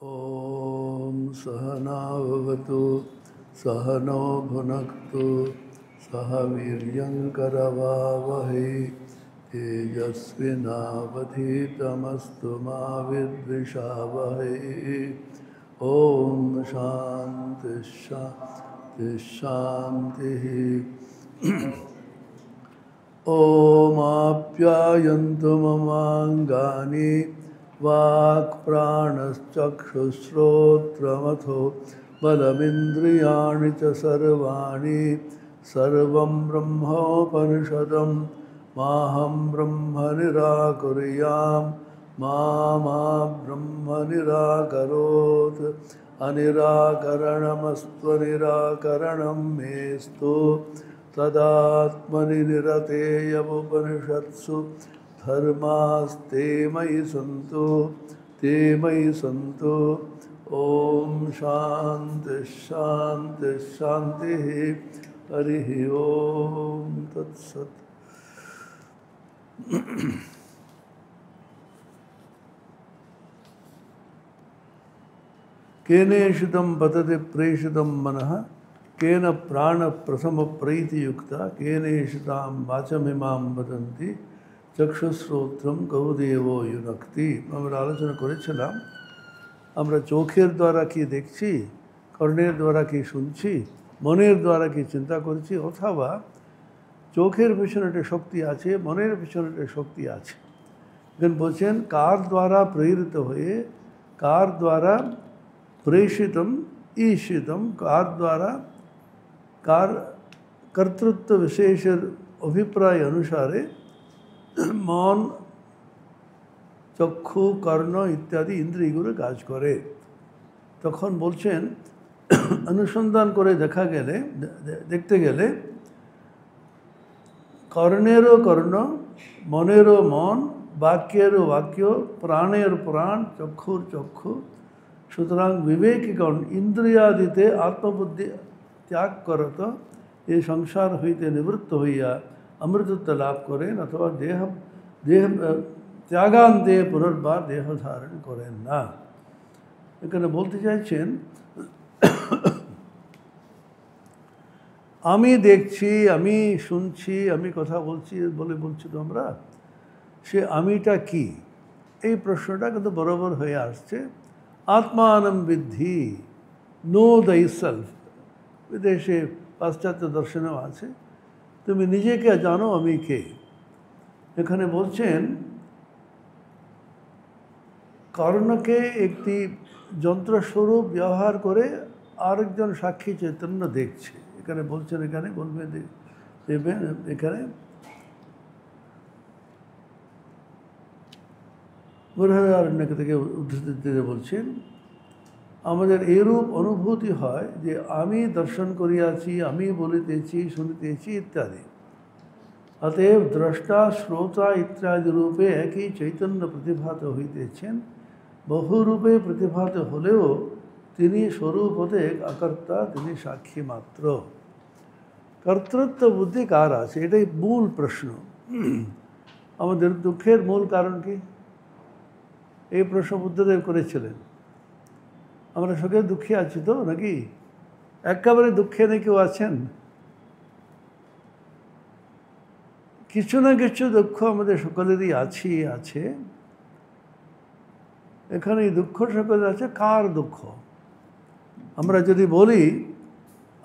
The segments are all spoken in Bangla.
ॐ सहना भवतु सहनौ भुनक्तु सह वीर्यङ्करवावहै तेजस्विनावधीतमस्तु मा विद्विषावहै। ॐ शान्ति शान्ति शान्तिः। ॐ आप्यायन्तु ममाङ्गानि वाक्प्राणश्चक्षुश्रोत्रमथो बलमिन्द्रियाणि च सर्वाणि सर्वं ब्रह्मोपनिषदं माहं ब्रह्म निराकुर्यां मा ब्रह्म निराकरोत्। अनिराकरणमस्त्वनिराकरणं मेस्तु तदात्मनि निरतेयमुपनिषत्सु धर्मास्ते मयि सन्तु। ॐ शान्ति शान्ति शान्तिः। हरिः ॐ तत्सत्। केनेषितं पतति प्रेषितं मनः केन प्राण प्रथम प्रीतियुक्ता केनेषितां वाचमिमां वदन्ति চক্ষুশ্রোত্রম কৌদেবো ইউনক্তি। আমরা আলোচনা করেছিলাম আমরা চোখের দ্বারা কি দেখছি, কর্ণের দ্বারা কি শুনছি, মনের দ্বারা কি চিন্তা করছি, অথবা চোখের পিছনে একটা শক্তি আছে, মনের পিছনে একটা শক্তি আছে। এখানে বলছেন কার দ্বারা প্রেরিত হয়ে, কার দ্বারা প্রেষিতম ঈশিতম, কার দ্বারা কার কর্তৃত্ব বিশেষের অভিপ্রায় অনুসারে মন, চক্ষু, কর্ণ ইত্যাদি ইন্দ্রিয়গুলো কাজ করে। তখন বলছেন অনুসন্ধান করে দেখতে গেলে কর্ণেরও কর্ণ, মনেরও মন, বাক্যেরও বাক্য, প্রাণের প্রাণ, চক্ষুর চক্ষু। সুতরাং বিবেকীগণ ইন্দ্রিয়াদিতে আত্মবুদ্ধি ত্যাগ করত এই সংসার হইতে নিবৃত্ত হইয়া অমৃতত্ব লাভ করেন, অথবা দেহ ত্যাগান্তে পুনর্বার দেহ ধারণ করেন না। এখানে বলতে চাইছেন আমি দেখছি, আমি শুনছি, আমি কথা বলছি বলছি তোমরা, সে আমিটা কি? এই প্রশ্নটা কিন্তু বরাবর হয়ে আসছে। আত্মানম বিদ্ধি, নো দাই সেলফ। বিদেশে পাশ্চাত্য দর্শনেও আছে, তুমি নিজেকে জানো আমি কে। এখানে বলছেন কর্ণকে একটি যন্ত্রস্বরূপ ব্যবহার করে আরেকজন সাক্ষী চৈতন্য দেখছে। এখানে বলছেন, এখানে বলবেন দেবেন, এখানে বৃহদারণ্যক থেকে উদ্ধৃতি দিতে বলছেন আমাদের এরূপ অনুভূতি হয় যে আমি দর্শন করিয়াছি, আমি বলিতেছি, শুনিতেছি ইত্যাদি। অতএব দ্রষ্টা, শ্রোতা ইত্যাদি রূপে একই চৈতন্য প্রতিভাত হইতেছেন। বহুরূপে প্রতিভাত হলেও তিনি স্বরূপ হতে অকর্তা, তিনি সাক্ষী মাত্র। কর্তৃত্ব বুদ্ধি কার আছে? এটাই মূল প্রশ্ন। আমাদের দুঃখের মূল কারণ কি? এই প্রশ্ন বুদ্ধদেব করেছিলেন। আমরা সুখে দুঃখে আছি তো নাকি? একেবারে দুঃখে নেই কেউ আছেন? কিছু না কিছু দুঃখ আমাদের সকলেরই আছে। এখানে এই দুঃখ সকলের আছে। কার দুঃখ? আমরা যদি বলি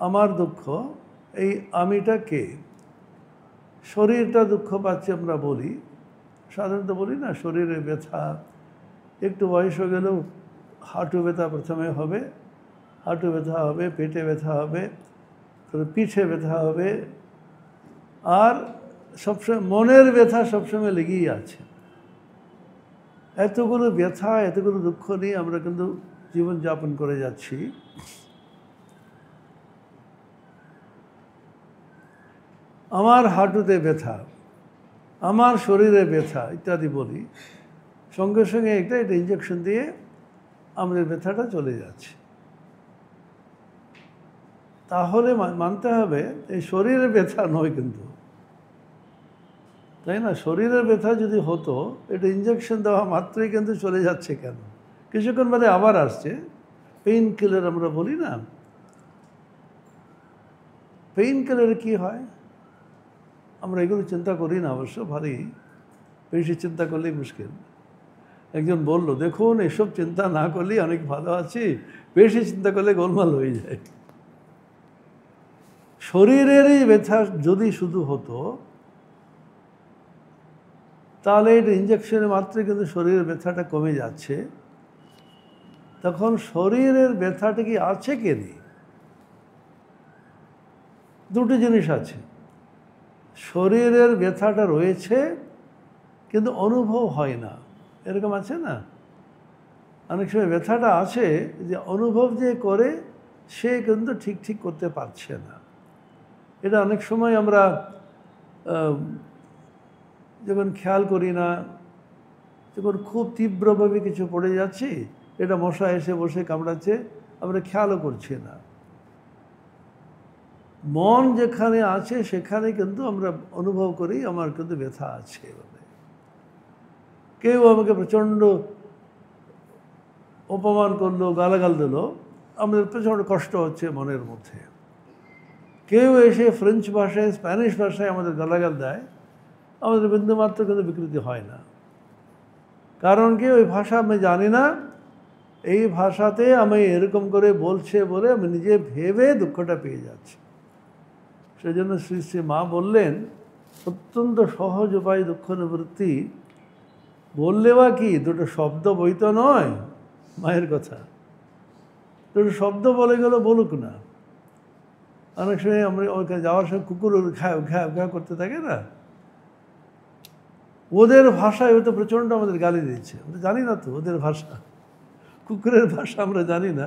আমার দুঃখ, এই আমিটা কে? শরীরটা দুঃখ পাচ্ছে আমরা বলি, সাধারণত বলি না শরীরে ব্যথা, একটু বয়স হয়ে গেলেও হাঁটু ব্যথা প্রথমে হবে, হাঁটু ব্যথা হবে, পেটে ব্যথা হবে, পিঠে ব্যথা হবে, আর সবসময় মনের ব্যথা সবসময় লেগেই আছে। এতগুলো ব্যথা, এতগুলো দুঃখ নিয়ে আমরা কিন্তু জীবনযাপন করে যাচ্ছি। আমার হাঁটুতে ব্যথা, আমার শরীরে ব্যথা ইত্যাদি বলি, সঙ্গে সঙ্গে একটা ইঞ্জেকশন দিয়ে আমাদের ব্যথাটা চলে যাচ্ছে। তাহলে মানতে হবে এই শরীরের ব্যথা নয় কিন্তু, তাই না? শরীরের ব্যথা যদি হতো এটা ইঞ্জেকশন দেওয়া মাত্রই কিন্তু চলে যাচ্ছে কেন? কিছুক্ষণ বাদে আবার আসছে। পেইন কিলার আমরা বলি না, পেইন কিলারে কী হয় আমরা এগুলো চিন্তা করি না অবশ্য, ভারী বেশি চিন্তা করলেই মুশকিল। একজন বলল, দেখুন এসব চিন্তা না করলেই অনেক ভালো আছি, বেশি চিন্তা করলে গোলমাল হয়ে যায়। শরীরেরই ব্যথা যদি শুধু হতো তাহলে এটা ইঞ্জেকশনের মাত্রই কিন্তু শরীরের ব্যথাটা কমে যাচ্ছে। তখন শরীরের ব্যথাটা কি আছে কি নেই? দুটো জিনিস আছে, শরীরের ব্যথাটা রয়েছে কিন্তু অনুভব হয় না, এরকম আছে না? অনেক সময় ব্যথাটা আছে যে অনুভব যে করে সে কিন্তু ঠিক করতে পারছে না। এটা অনেক সময় আমরা যখন খেয়াল করি না, যখন খুব তীব্রভাবে কিছু পড়ে যাচ্ছি, এটা মশা এসে বসে কামড়াচ্ছে, আমরা খেয়ালও করছি না। মন যেখানে আছে সেখানে কিন্তু আমরা অনুভব করি আমার কিন্তু ব্যথা আছে বলে। কেউ আমাকে প্রচণ্ড অপমান করলো, গালাগাল দিল, আমাদের প্রচণ্ড কষ্ট হচ্ছে মনের মধ্যে। কেউ এসে ফ্রেঞ্চ ভাষায়, স্প্যানিশ ভাষায় আমাদের গালাগাল দেয়, আমাদের বিন্দুমাত্র কিন্তু বিকৃতি হয় না। কারণ কি, ওই ভাষা আমি জানি না, এই ভাষাতে আমি এরকম করে বলছে বলে আমি নিজে ভেবে দুঃখটা পেয়ে যাচ্ছি। সেজন্য শ্রী শ্রী মা বললেন, অত্যন্ত সহজ উপায় দুঃখ নিবৃত্তি। বললে বা কি, দুটো শব্দ বই তো নয়, মায়ের কথা। দুটো শব্দ বলে গেল, বলুক না। অনেক সময় আমরা ওইখানে যাওয়ার সময় কুকুর ঘ্যা করতে থাকে না, ওদের ভাষায় হয়তো প্রচণ্ড আমাদের গালি দিচ্ছে, আমরা জানি না তো ওদের ভাষা, কুকুরের ভাষা আমরা জানি না,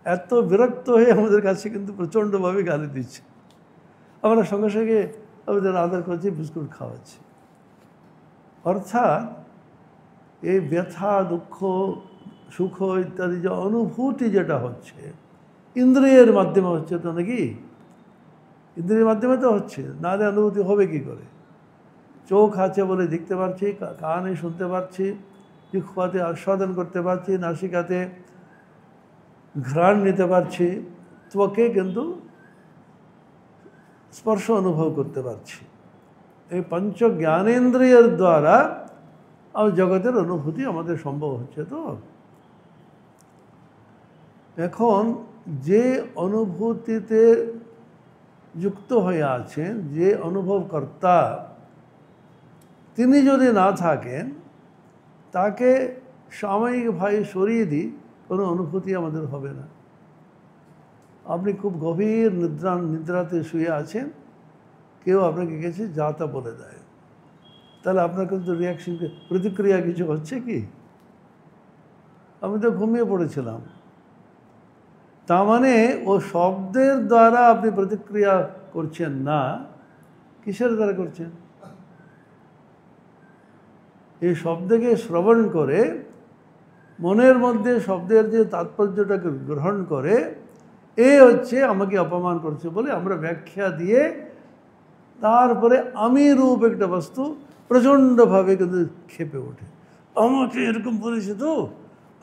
এত বিরক্ত হয়ে আমাদের কাছে কিন্তু প্রচণ্ডভাবে গালি দিচ্ছে। আমরা সঙ্গে সঙ্গে আমাদের আদর করছি, বিস্কুট খাওয়াচ্ছি। অর্থাৎ এই ব্যথা, দুঃখ, সুখ ইত্যাদি যে অনুভূতি যেটা হচ্ছে ইন্দ্রিয়ের মাধ্যমে হচ্ছে তো নাকি? ইন্দ্রিয়ের মাধ্যমে তো হচ্ছে, নাহলে অনুভূতি হবে কি করে? চোখ আছে বলে দেখতে পাচ্ছি, কানে শুনতে পাচ্ছি, জিহ্বাতে আস্বাদন করতে পারছি, নাসিকাতে ঘ্রাণ নিতে পারছি, ত্বকে কিন্তু স্পর্শ অনুভব করতে পারছি। এই পঞ্চ জ্ঞানেন্দ্রিয়ের দ্বারা জগতের অনুভূতি আমাদের সম্ভব হচ্ছে। তো এখন যে অনুভূতিতে যুক্ত হয়ে আছেন, যে অনুভবকর্তা, তিনি যদি না থাকেন, তাকে সাময়িকভাবে সরিয়ে দিই, কোনো অনুভূতি আমাদের হবে না। আপনি খুব গভীর নিদ্রাতে শুয়ে আছেন, কেউ আপনাকে গেছে যা তা বলে দেয়, তাহলে আপনার কিন্তু রিয়াকশন, প্রতিক্রিয়া কিছু হচ্ছে কি? আমি তো ঘুমিয়ে পড়েছিলাম, তার মানে ও শব্দের দ্বারা আপনি প্রতিক্রিয়া করছেন না, কিসের দ্বারা করছেন? এই শব্দকে শ্রবণ করে মনের মধ্যে শব্দের যে তাৎপর্যটাকে গ্রহণ করে, এ হচ্ছে আমাকে অপমান করছে বলে আমরা ব্যাখ্যা দিয়ে তারপরে আমি রূপ একটা বস্তু প্রচণ্ডভাবে কিন্তু ক্ষেপে ওঠে। আমাকে এরকম বলেছে তো,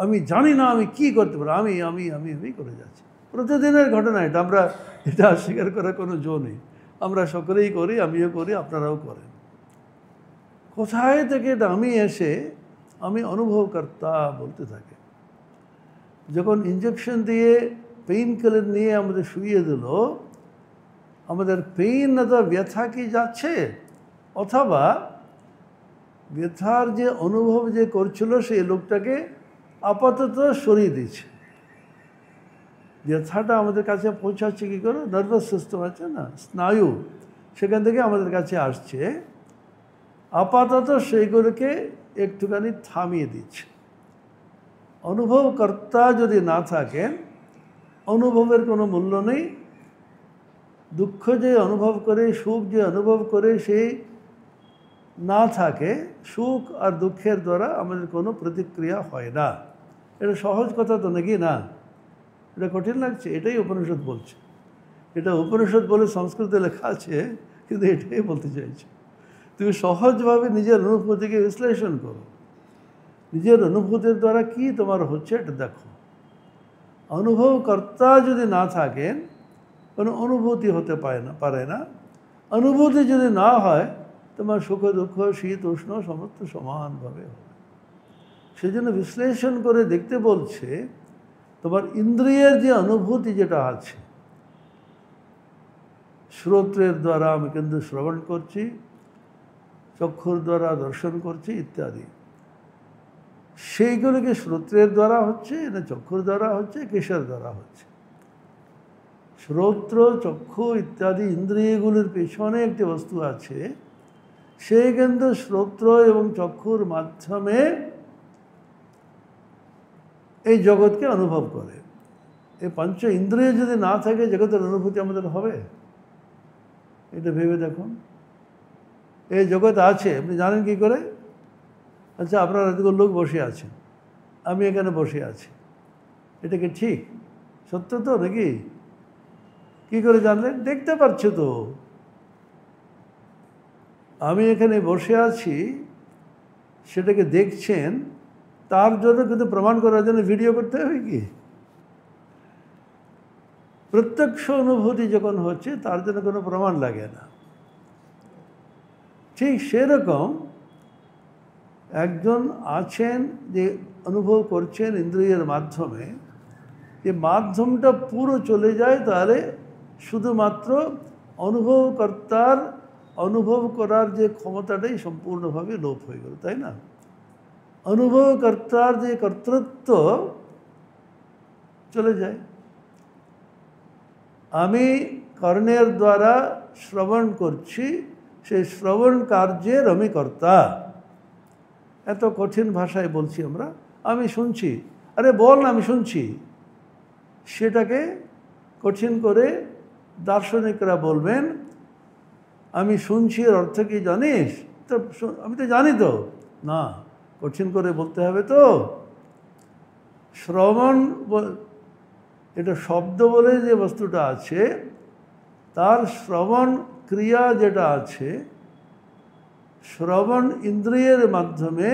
আমি জানি না আমি কি করতে পারি, আমি আমি আমি আমি করে যাচ্ছি। প্রতিদিনের ঘটনা এটা, আমরা এটা অস্বীকার করার কোনো জো নেই, আমরা সকলেই করি, আমিও করি, আপনারাও করেন। কোথায় থেকে এটা আমি এসে আমি অনুভবকর্তা বলতে থাকে। যখন ইঞ্জেকশন দিয়ে পেইন কিলার নিয়ে আমাদের শুইয়ে দিল, আমাদের পেইন অথবা ব্যথা কি যাচ্ছে, অথবা ব্যথার যে অনুভব যে করছিল সেই লোকটাকে আপাতত সরিয়ে দিচ্ছে। ব্যথাটা আমাদের কাছে পৌঁছাচ্ছে কী করে? নার্ভাস সিস্টেম আছে না, স্নায়ু, সেখান থেকে আমাদের কাছে আসছে, আপাতত সেইগুলোকে একটুখানি থামিয়ে দিচ্ছে। অনুভবকর্তা যদি না থাকেন, অনুভবের কোনো মূল্য নেই। দুঃখ যে অনুভব করে, সুখ যে অনুভব করে, সেই না থাকে, সুখ আর দুঃখের দ্বারা আমাদের কোনো প্রতিক্রিয়া হয় না। এটা সহজ কথা তো নাকি? না, এটা কঠিন লাগছে? এটাই উপনিষদ বলছে। এটা উপনিষদ বলে সংস্কৃতে লেখা আছে, কিন্তু এটাই বলতে চাইছে। তুমি সহজভাবে নিজের অনুভূতিকে বিশ্লেষণ করো, নিজের অনুভূতির দ্বারা কি তোমার হচ্ছে এটা দেখো। অনুভবকর্তা যদি না থাকেন কোনো অনুভূতি হতে পারে না। অনুভূতি যদি না হয় তোমার সুখ দুঃখ শীত উষ্ণ সমস্ত সমানভাবে হবে। সেজন্য বিশ্লেষণ করে দেখতে বলছে তোমার ইন্দ্রিয়ের যে অনুভূতি যেটা আছে, শ্রোত্রের দ্বারা আমি কিন্তু শ্রবণ করছি, চক্ষুর দ্বারা দর্শন করছি ইত্যাদি, সেইগুলোকে শ্রোত্রের দ্বারা হচ্ছে না চক্ষুর দ্বারা হচ্ছে, কিসের দ্বারা হচ্ছে? শ্রোত্র চক্ষু ইত্যাদি ইন্দ্রিয়গুলির পেছনে একটি বস্তু আছে, সে কিন্তু শ্রোত্র এবং চক্ষুর মাধ্যমে এই জগৎকে অনুভব করে। এই পঞ্চ ইন্দ্রিয় যদি না থাকে জগতের অনুভূতি আমাদের হবে? এটা ভেবে দেখুন। এই জগৎ আছে আপনি জানেন কি করে? আচ্ছা, আপনার এতগুলো লোক বসে আছেন, আমি এখানে বসে আছি, এটা কি ঠিক সত্য তো নাকি? কি করে জানলেন? দেখতে পাচ্ছ তো আমি এখানে বসে আছি, সেটাকে দেখছেন, তার জন্য কিন্তু প্রমাণ করার জন্য ভিডিও করতে হবে কি? প্রত্যক্ষ অনুভূতি যখন হচ্ছে তার জন্য কোনো প্রমাণ লাগে না। ঠিক সেরকম একজন আছেন যে অনুভব করছেন ইন্দ্রিয়ের মাধ্যমে, যে মাধ্যমটা পুরো চলে যায়, তাহলে শুধুমাত্র অনুভবকর্তার অনুভব করার যে ক্ষমতাটাই সম্পূর্ণভাবে লোপ হয়ে গেল, তাই না? অনুভবকর্তার যে কর্তৃত্ব চলে যায়। আমি কর্ণের দ্বারা শ্রবণ করছি, সেই শ্রবণ কার্যের আমি কর্তা। এত কঠিন ভাষায় বলছি আমরা, আমি শুনছি, আরে বল না আমি শুনছি, সেটাকে কঠিন করে দার্শনিকরা বলবেন আমি শুনছি এর অর্থ কি জানিস? তো আমি তো জানি তো। না, কঠিন করে বলতে হবে তো। শ্রবণ এটা শব্দ বলে যে বস্তুটা আছে, তার শ্রবণ ক্রিয়া যেটা আছে, শ্রবণ ইন্দ্রিয়ের মাধ্যমে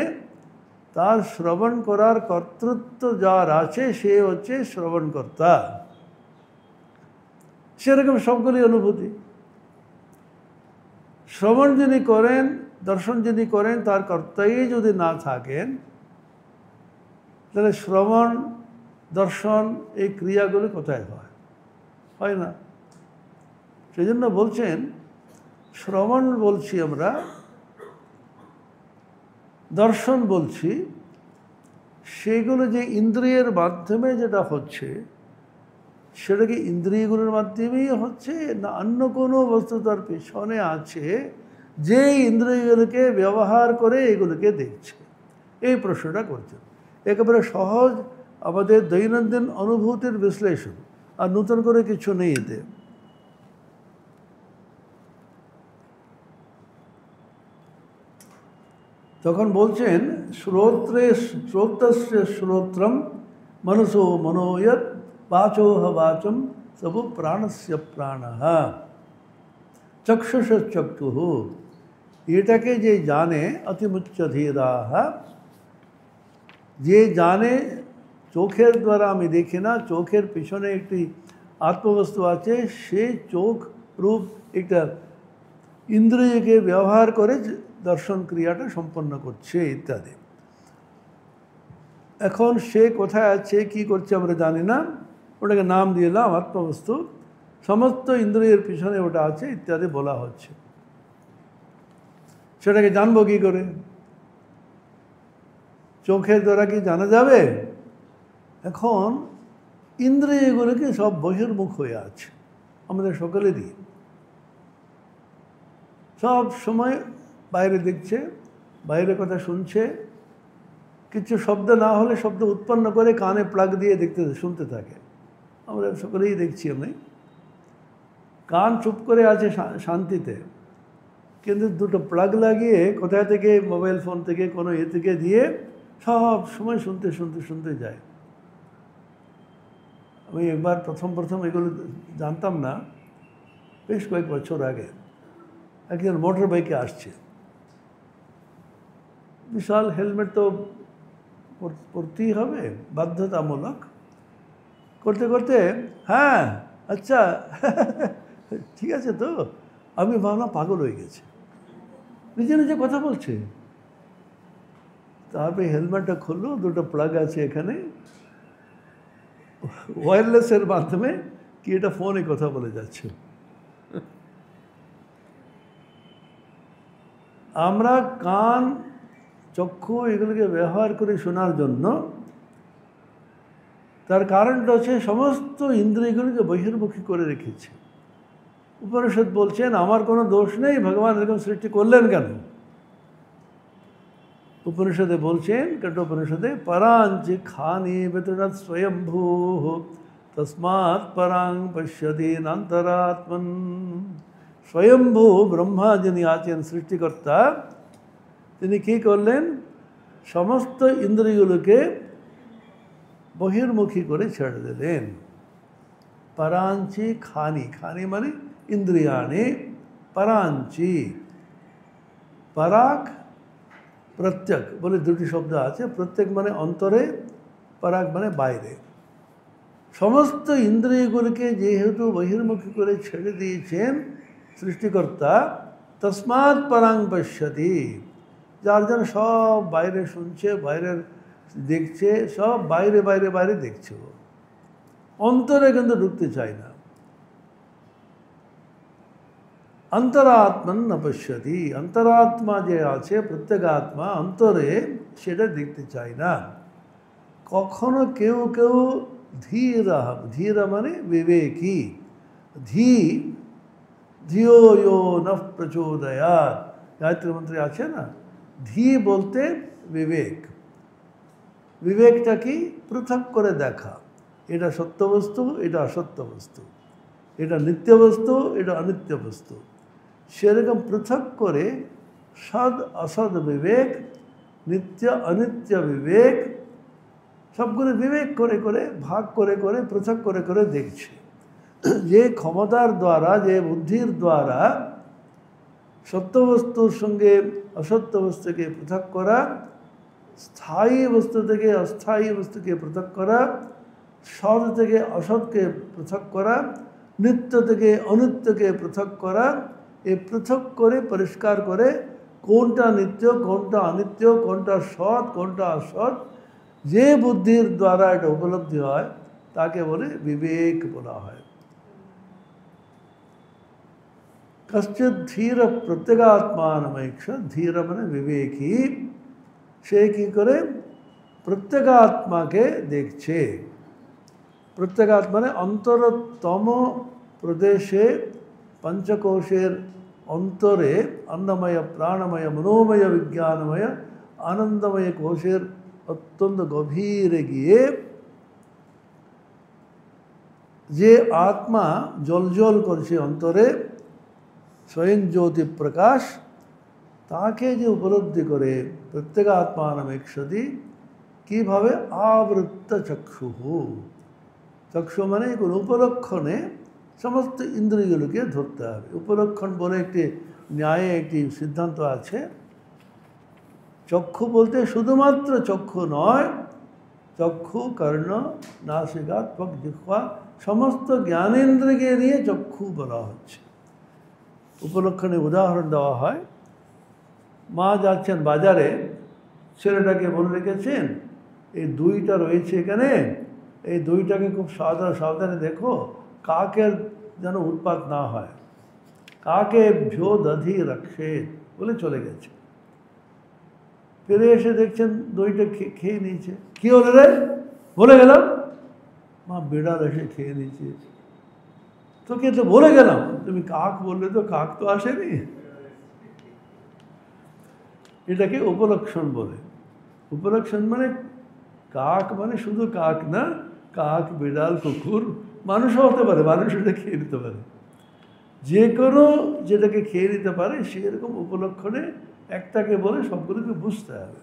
তার শ্রবণ করার কর্তৃত্ব যার আছে সে হচ্ছে শ্রবণকর্তা। সেরকম সবগুলি অনুভূতি। শ্রবণ যিনি করেন, দর্শন যিনি করেন, তার কর্তাই যদি না থাকেন, তাহলে শ্রবণ দর্শন এই ক্রিয়াগুলি কোথায় হয় না। সেই জন্য বলছেন শ্রবণ বলছি আমরা, দর্শন বলছি, সেগুলো যে ইন্দ্রিয়ের মাধ্যমে যেটা হচ্ছে, সেটা কি ইন্দ্রিয়গুলোর মাধ্যমেই হচ্ছে না অন্য কোনো বস্তু তার পেছনে আছে যে ইন্দ্রিয়গুলোকে ব্যবহার করে এগুলোকে দেখছে? এই প্রশ্নটা করছেন। একেবারে সহজ আমাদের দৈনন্দিন অনুভূতির বিশ্লেষণ, আর নতুন করে কিছু নেই এতে। তখন বলছেন শ্রোত্রস্য শ্রোত্রম মনসো মনোয়ত বাচোহ বাচম সবু প্রাণস্য প্রাণঃ চক্ষুষ চক্ষুঃ। এটাকে যে জানে অতিমুচ্চ ধীরাঃ, যে জানে, চোখের দ্বারা আমি দেখি না, চোখের পিছনে একটি আত্মবস্তু আছে, সে চোখ রূপ একটা ইন্দ্রিয়কে ব্যবহার করে দর্শন ক্রিয়াটা সম্পন্ন করছে ইত্যাদি। এখন সে কোথায় আছে, কি করছে আমরা জানি না, ওটাকে নাম দিলাম আত্মবস্তু, সমস্ত ইন্দ্রিয়ের পিছনে ওটা আছে ইত্যাদি বলা হচ্ছে। সেটাকে জানবো কি করে? চোখের দ্বারা কি জানা যাবে? এখন ইন্দ্রিয়গুলোকে সব বহির্মুখ হয়ে আছে আমাদের সকলেরই, সব সময় বাইরে দেখছে, বাইরের কথা শুনছে, কিছু শব্দ না হলে শব্দ উৎপন্ন করে কানে প্লাগ দিয়ে শুনতে থাকে। আমরা সকলেই দেখছি, আমি কান চুপ করে আছে শান্তিতে, কিন্তু দুটো প্লাগ লাগিয়ে কোথা থেকে মোবাইল ফোন থেকে কোনো থেকে দিয়ে সব সময় শুনতে যায়। আমি একবার প্রথম এগুলো জানতাম না, বেশ কয়েক বছর আগে একজন মোটর বাইকে আসছে, বিশাল হেলমেট তো করতেই হবে, বাধ্যতামূলক। করতে করতে হ্যাঁ আচ্ছা ঠিক আছে তো, আমি ভাবলাম পাগল হয়ে গেছে, নিজে নিজে কথা বলছে। তারপরে হেলমেটটা খুললো, দুটো প্লাগ আছে এখানে, ওয়্যারলেসের মাধ্যমে কি এটা ফোনে কথা বলে যাচ্ছে। আমরা কান, চক্ষু এগুলোকে ব্যবহার করে শোনার জন্য, তার কারণটা হচ্ছে সমস্ত ইন্দ্রিয়গুলোকে বহির্মুখী করে রেখেছে। উপনিষদ বলছেন আমার কোনো দোষ নেই, ভগবান এরকম সৃষ্টি করলেন কেন? উপনিষদে বলছেন, কঠোপনিষদে, পরাঞ্চি খানি বেতনাৎ স্বয়ম্ভূ তস্মাৎ পরাং পশ্যদীনান্তরাত্মন। স্বয়ম্ভূ ব্রহ্মা যিনি আছেন, সৃষ্টিকর্তা, তিনি কী করলেন? সমস্ত ইন্দ্রিয়গুলোকে বহির্মুখী করে ছেড়ে দিলেন। পরাঞ্চি খানি, খানি মানে ইন্দ্রিয়াণি, পরাঞ্চি, পরাক প্রত্যক বলে দুটি শব্দ আছে। প্রত্যেক মানে অন্তরে, পরাগ মানে বাইরে। সমস্ত ইন্দ্রিয়গুলিকে যেহেতু বহির্মুখী করে ছেড়ে দিয়েছেন সৃষ্টিকর্তা, তস্মাৎ পরাং পশ্যতি, যার জন্য সব বাইরে শুনছে, বাইরের দেখছে, সব বাইরে বাইরে বাইরে দেখছে, অন্তরে কিন্তু ঢুকতে চায় না। অন্তরাত্মন ন পশ্যতি, অন্তরাত্মা যে আছে, প্রত্যেগাত্মা অন্তরে, সেটা দেখতে চায় না। কখনো কেউ কেউ ধীর, ধীর মানে বিবেকী, ধিও ইয়ো নঃ প্রচোদয়াৎ, গায়ত্রী মন্ত্রে আছে না, ধী বলতে বিবেক। বিবেকটা কি? পৃথক করে দেখা, এটা সত্য বস্তু, এটা অসত্য বস্তু, এটা নিত্য বস্তু, এটা অনিত্য বস্তু। সেরকম পৃথক করে সদ অসদ বিবেক, নিত্য অনিত্য বিবেক, সবগুলো বিবেক করে করে, ভাগ করে করে, পৃথক করে করে দেখছে। যে ক্ষমতার দ্বারা, যে বুদ্ধির দ্বারা সত্য বস্তুর সঙ্গে অসত্য বস্তুকে পৃথক করা, স্থায়ী বস্তু থেকে অস্থায়ী বস্তুকে পৃথক করা, সৎ থেকে অসৎকে পৃথক করা, নিত্য থেকে অনিত্যকে পৃথক করা, এই পৃথক করে পরিষ্কার করে কোনটা নিত্য, কোনটা অনিত্য, কোনটা সৎ, কোনটা অসৎ, যে বুদ্ধির দ্বারা এটা উপলব্ধি হয় তাকে বলে বিবেক বলা হয়। কশ্চিৎ ধীর প্রত্যেগাত্মানমৈক্ষ, ধীর মানে বিবেকী, সে কী করে? প্রত্যেগাত্মাকে দেখছে। প্রত্যেগাত্মা মানে অন্তরতম প্রদেশে, পঞ্চকোশের অন্তরে, অন্নময়, প্রাণময়, মনোময়, বিজ্ঞানময়, আনন্দময় কোশের অত্যন্ত গভীরে গিয়ে যে আত্মা জ্বলজ্বল করছে অন্তরে, স্বয়ং জ্যোতি প্রকাশ, তাকে যে উপলব্ধি করে প্রত্যেগাত্মানমেক্ষতি, কীভাবে? আবৃত্ত চক্ষুহু, চক্ষু মানে কোন উপলক্ষণে সমস্ত ইন্দ্রিয়গুলোকে ধরতে হবে। উপলক্ষণ বলে একটি ন্যায়ে একটি সিদ্ধান্ত আছে। চক্ষু বলতে শুধুমাত্র চক্ষু নয়, চক্ষু, কর্ণ, নাসিকা, ত্বক, জিহ্বা, সমস্ত জ্ঞানেন্দ্রিয়কে নিয়ে চক্ষু বলা হচ্ছে। উপলক্ষণে উদাহরণ দেওয়া হয়, মা যাচ্ছেন বাজারে, ছেলেটাকে বলে রেখেছেন এই দুইটা রয়েছে এখানে, এই দুইটাকে খুব সাবধানে দেখো, কাকের যেন উৎপাত না হয়, কাকে ভ্যো দধি রাখে বলে চলে গেছে। ফিরে এসে দেখছেন দুইটা খেয়ে নিয়েছে। কী হলো রে? বলে গেলাম। মা, বিড়াল এসে খেয়ে নিয়েছে। তোকে তো বলে গেলাম, তুমি কাক বললে তো কাক তো আসেনি। এটাকে উপলক্ষণ বলে। উপলক্ষণ মানে কাক মানে শুধু কাক না, কাক, বিড়াল, কুকুর, মানুষও হতে পারে, মানুষ এটা খেয়ে নিতে পারে। যে কোনো যেটাকে খেয়ে নিতে পারে সেরকম উপলক্ষণে একটাকে বলে সবগুলোকে বুঝতে হবে।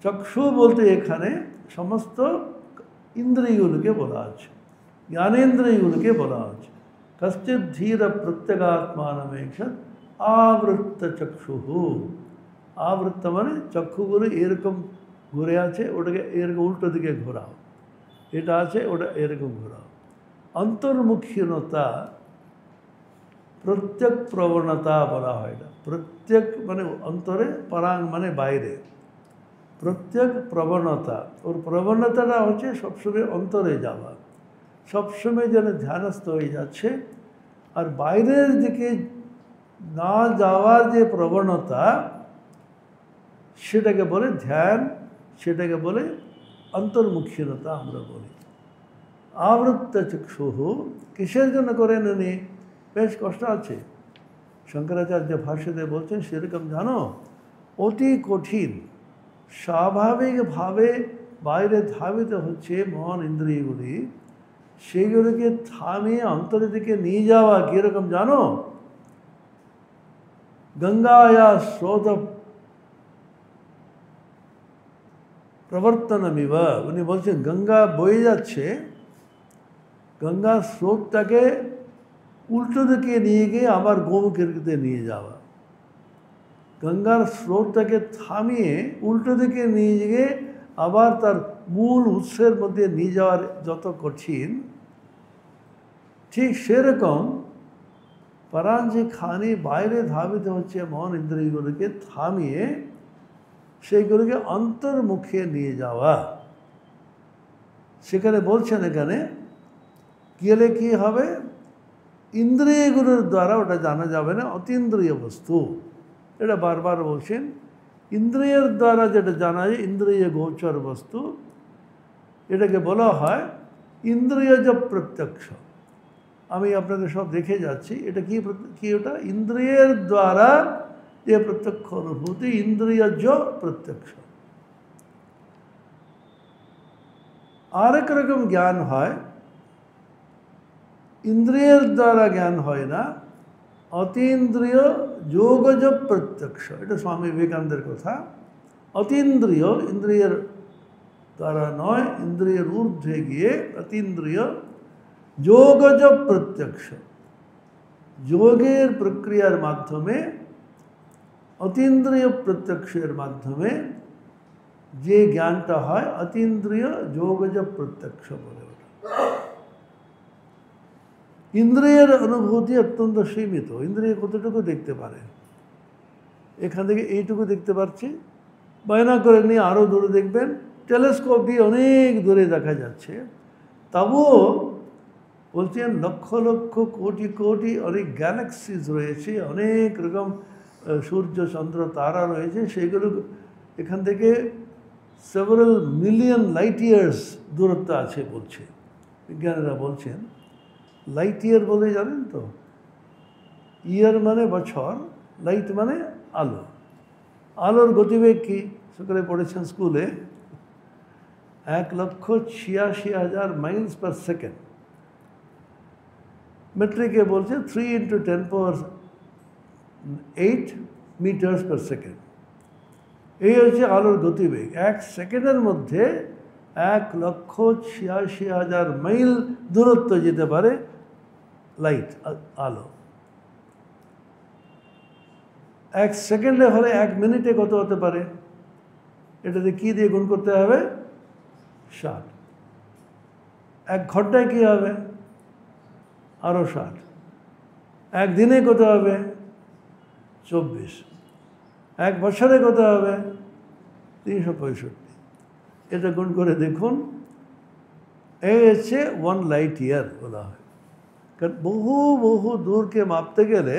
চক্ষু বলতে এখানে সমস্ত ইন্দ্রিয়গুলোকে বলা আছে, জ্ঞানেন্দ্রিয়গুলোকে বলা আছে। কশ্চিৎ ধীর প্রত্যেগাত্মানমেক্ষত আবৃত্ত চক্ষুহু। আবৃত্ত মানে চক্ষুগুলো এরকম ঘুরে আছে, ওটাকে এরকম উল্টো দিকে ঘোরাও, এটা আছে ওটা এরকম ঘোরাও। অন্তর্মুখীনতা প্রত্যেক প্রবণতা বলা হয় না। প্রত্যেক মানে অন্তরে, পরাং মানে বাইরে। প্রত্যেক প্রবণতা, ওর প্রবণতাটা হচ্ছে সবসময় অন্তরে যাওয়া, সবসময় যেন ধ্যানস্থ হয়ে যাচ্ছে। আর বাইরের দিকে না যাওয়ার যে প্রবণতা, সেটাকে বলে ধ্যান, সেটাকে বলে অন্তর্মুখীনতা আমরা বলি। আবৃত্ত চক্ষুঃ কিসের জন্য করেন উনি? বেশ কষ্ট আছে। শঙ্করাচার্য ভাষ্যতে বলছেন সেরকম জানো, অতি কঠিন, স্বাভাবিকভাবে বাইরে ধাবিত হচ্ছে মন ইন্দ্রিয়গুলি, সেইগুলিকে থামিয়ে অন্তরের দিকে নিয়ে যাওয়া কীরকম জানো? গঙ্গায়া স্রোত প্রবর্তনমিব। উনি বলছেন গঙ্গা বয়ে যাচ্ছে, গঙ্গার স্রোতটাকে উল্টো দিকে নিয়ে গিয়ে আবার গোমুখের দিকে নিয়ে যাওয়া। গঙ্গার স্রোতটাকে থামিয়ে উল্টো দিকে নিয়ে গিয়ে আবার তার মূল উৎসের মধ্যে নিয়ে যাওয়ার যত কঠিন, ঠিক সেরকম পরাণ যেখানে বাইরে ধাবিত হচ্ছে মন ইন্দ্রিয়গুলোকে থামিয়ে সেইগুলোকে অন্তর্মুখে নিয়ে যাওয়া। সেখানে বলছেন এখানে গেলে কি হবে? ইন্দ্রিয়গুলোর দ্বারা ওটা জানা যাবে না, অতীন্দ্রিয় বস্তু। এটা বারবার বলছেন, ইন্দ্রিয়ের দ্বারা যেটা জানা যায় ইন্দ্রিয় গোচর বস্তু, এটাকে বলা হয় ইন্দ্রিয়জ প্রত্যক্ষ। আমি আপনাদের সব দেখে যাচ্ছি, এটা কি ওটা? ইন্দ্রিয়ের দ্বারা যে প্রত্যক্ষ অনুভূতি, ইন্দ্রিয়জ প্রত্যক্ষ। আরেক রকম জ্ঞান হয়, ইন্দ্রিয়ের দ্বারা জ্ঞান হয় না, অতীন্দ্রিয় যোগজ প্রত্যক্ষ। এটা স্বামী বিবেকানন্দের কথা। অতীন্দ্রিয়, ইন্দ্রিয়ের দ্বারা নয়, ইন্দ্রিয়ের ঊর্ধ্বে গিয়ে অতীন্দ্রিয় যোগজ প্রত্যক্ষ। যোগের প্রক্রিয়ার মাধ্যমে, অতীন্দ্রিয় প্রত্যক্ষের মাধ্যমে যে জ্ঞানটা হয়, অতীন্দ্রিয় যোগজ প্রত্যক্ষ বলে ওঠে। ইন্দ্রিয়ের অনুভূতি অত্যন্ত সীমিত। ইন্দ্রিয় কতটুকু দেখতে পারে? এখান থেকে এইটুকু দেখতে পাচ্ছি, বায়না করে নিয়ে আরও দূরে দেখবেন, টেলিস্কোপ দিয়ে অনেক দূরে দেখা যাচ্ছে। তবুও বলছেন লক্ষ লক্ষ কোটি কোটি অনেক গ্যালাক্সিজ রয়েছে, অনেক রকম সূর্য চন্দ্র তারা রয়েছে, সেগুলো এখান থেকে সেভারাল মিলিয়ন লাইট ইয়ার্স দূরত্ব আছে বলছে বিজ্ঞানীরা। বলছেন লাইট ইয়ার বলে জানেন তো? ইয়ার মানে বছর, লাইট মানে আলো। আলোর গতিবেগ কি সকালে পড়েছেন স্কুলে? 1,86,000 মাইলস পার সেকেন্ড। মেট্রিকে বলছে 3 × 10⁸ মিটার্স পার সেকেন্ড। এই হচ্ছে আলোর গতিবেগ। 1 সেকেন্ডের মধ্যে 1,86,000 মাইল দূরত্ব যেতে পারে লাইট, আলো। 1 সেকেন্ডে হলে 1 মিনিটে কত হতে পারে? এটাতে কী দিয়ে গুণ করতে হবে? 60। 1 ঘন্টায় কী হবে? আরও 60। 1 দিনে কত হবে? 24। 1 বছরে কত হবে? 365। এটা গুণ করে দেখুন। এই হচ্ছে 1 লাইট ইয়ার বলা হয়। কারণ বহু বহু দূরকে মাপতে গেলে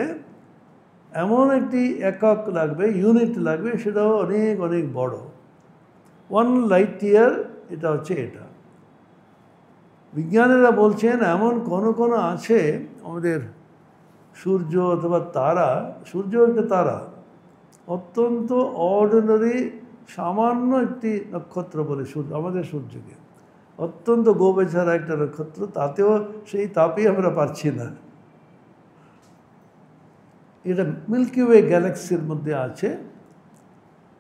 এমন একটি একক লাগবে, ইউনিট লাগবে, সেটাও অনেক অনেক বড়। 1 লাইট ইয়ার এটা হচ্ছে এটা। বিজ্ঞানীরা বলছেন এমন কোনো আছে আমাদের সূর্য অথবা তারা, সূর্য একটা তারা, অত্যন্ত অর্ডিনারি সামান্য একটি নক্ষত্র বলে সূর্য, আমাদের সূর্যকে অত্যন্ত গোবেছাড়া একটা নক্ষত্র, তাতেও সেই তাপই আমরা পাচ্ছি না। এটা মিল্কি ওয়ে গ্যালাক্সির মধ্যে আছে,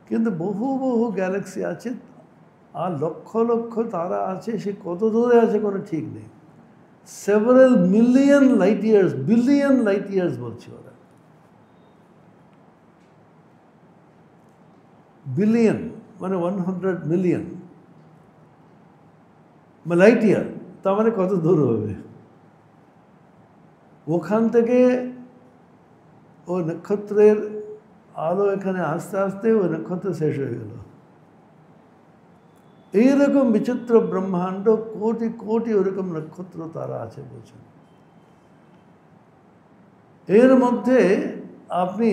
কিন্তু বহু বহু গ্যালাক্সি আছে, আর লক্ষ লক্ষ তারা আছে, সে কত দূরে আছে কোনো ঠিক নেই। Several million light years, billion light years বলছে ওরা। বিলিয়ন মানে 100 মিলিয়ন লাইট ইয়ার, তার মানে কত দূর হবে? ওখান থেকে ওই নক্ষত্রের আলো এখানে আস্তে আস্তে ওই নক্ষত্র শেষ হয়ে গেল। এইরকম বিচিত্র ব্রহ্মাণ্ড, কোটি কোটি ওরকম নক্ষত্র তারা আছে বলছেন। এর মধ্যে আপনি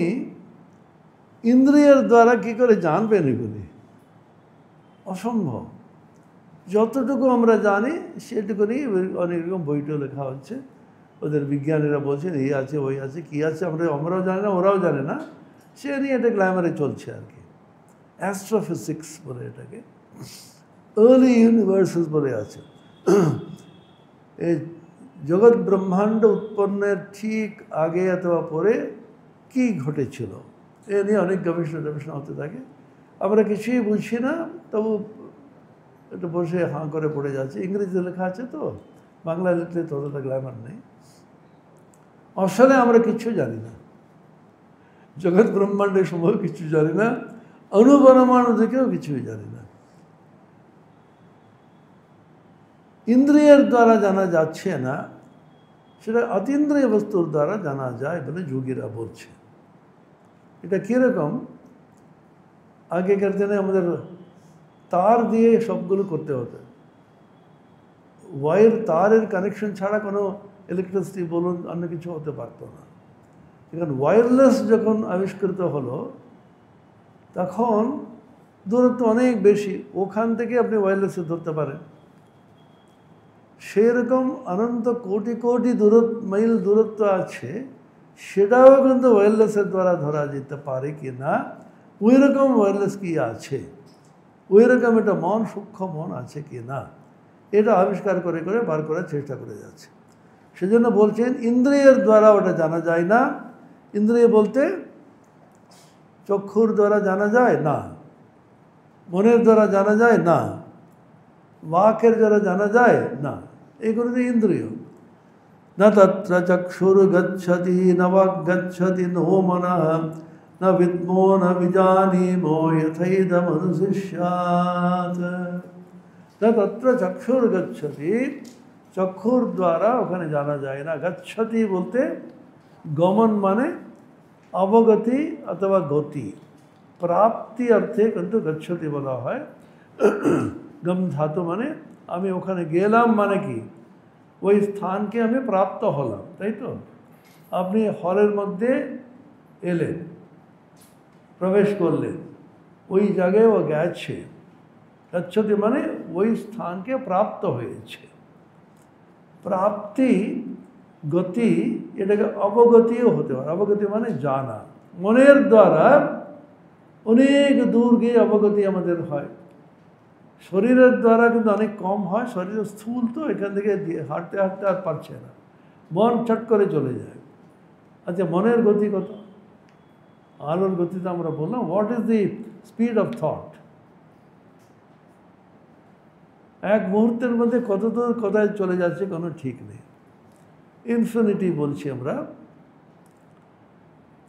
ইন্দ্রিয়ের দ্বারা কি করে জানবেন এগুলি? অসম্ভব। যতটুকু আমরা জানি সেটুকুনি অনেক রকম বইটাও লেখা হচ্ছে, ওদের বিজ্ঞানীরা বলছেন এই আছে ওই আছে কী আছে আমরাও জানি না, ওরাও জানে না, সে নিয়ে এটা গ্ল্যামারে চলছে আর কি। অ্যাস্ট্রোফিজিক্স বলে এটাকে, আর্লি ইউনিভার্সেস বলে আছে। এই জগৎ ব্রহ্মাণ্ড উৎপন্নের ঠিক আগে অথবা পরে কি ঘটেছিল এ নিয়ে অনেক গবেষণা হতে থাকে। আমরা কিছুই বুঝছি না, তবু একটু বসে হাঁ করে পড়ে যাচ্ছে। ইংরেজিতে লেখা আছে তো, বাংলা লিখলে ততটা গ্ল্যামার নেই। আসলে আমরা কিচ্ছু জানি না, জগৎ ব্রহ্মাণ্ডের সময় কিছু জানি না, অণুপরমাণু থেকেও কিছুই জানি না। ইন্দ্রিয়ের দ্বারা জানা যাচ্ছে না, সেটা অতীন্দ্রিয় বস্তুর দ্বারা জানা যায় বলে যোগীরা বলছে। এটা কীরকম? আগেকার দিনে আমাদের তার দিয়ে সবগুলো করতে হতো, ওয়ার তারের কানেকশন ছাড়া কোনো ইলেকট্রিসিটি বলুন অন্য কিছু হতে পারতো না। এখন ওয়্যারলেস যখন আবিষ্কৃত হলো তখন দূরত্ব অনেক বেশি, ওখান থেকে আপনি ওয়্যারলেসে ধরতে পারেন। সেরকম অনন্ত কোটি কোটি মাইল দূরত্ব আছে, সেটাও কিন্তু ওয়্যারলেসের দ্বারা ধরা যেতে পারে কি না, ওই রকম ওয়্যারলেস কি আছে, ওই রকম একটা মন, সূক্ষ্ম মন আছে কি না, এটা আবিষ্কার করে করে বার করার চেষ্টা করে যাচ্ছে। সেজন্য বলছেন ইন্দ্রিয়ের দ্বারা ওটা জানা যায় না। ইন্দ্রিয় বলতে চক্ষুর দ্বারা জানা যায় না, মনের দ্বারা জানা যায় না, বাকের দ্বারা জানা যায় না, এগুলো তো ইন্দ্রিয়। না তত্র চক্ষুর গচ্ছতি ন বাক গচ্ছতি নো মনঃ ন বিদ্মো ন বিজানীমো যথৈদমনুশিষ্যাৎ। না তত্র চক্ষুর গচ্ছতি, চক্ষুর দ্বারা ওখানে জানা যায় না। গচ্ছতি বলতে গমন মানে অবগতি অথবা গতি, প্রাপ্তি অর্থে কিন্তু গচ্ছতি বলা হয়। গম ধাতু মানে আমি ওখানে গেলাম, মানে কি ওই স্থানকে আমি প্রাপ্ত হলাম, তাই তো? আপনি হলের মধ্যে এলেন, প্রবেশ করলেন, ওই জায়গায় ও গেছে, গচ্ছতি মানে ওই স্থানকে প্রাপ্ত হয়েছে। প্রাপ্তি, গতি, এটাকে অবগতিও হতে পারে। অবগতি মানে জানা, মনের দ্বারা অনেক দূর গিয়ে অবগতি আমাদের হয়। শরীরের দ্বারা কিন্তু অনেক কম হয়, শরীর স্থূল তো, এখান থেকে হাঁটতে হাঁটতে আর পারছে না, মন চট করে চলে যায়। আচ্ছা, মনের গতি কত? আলোর গতিতে আমরা বললাম what is the speed of thought, এক মুহূর্তের মধ্যে কত দূর কোথায় চলে যাচ্ছে কোনো ঠিক নেই। ইনফিনিটি বলছি আমরা।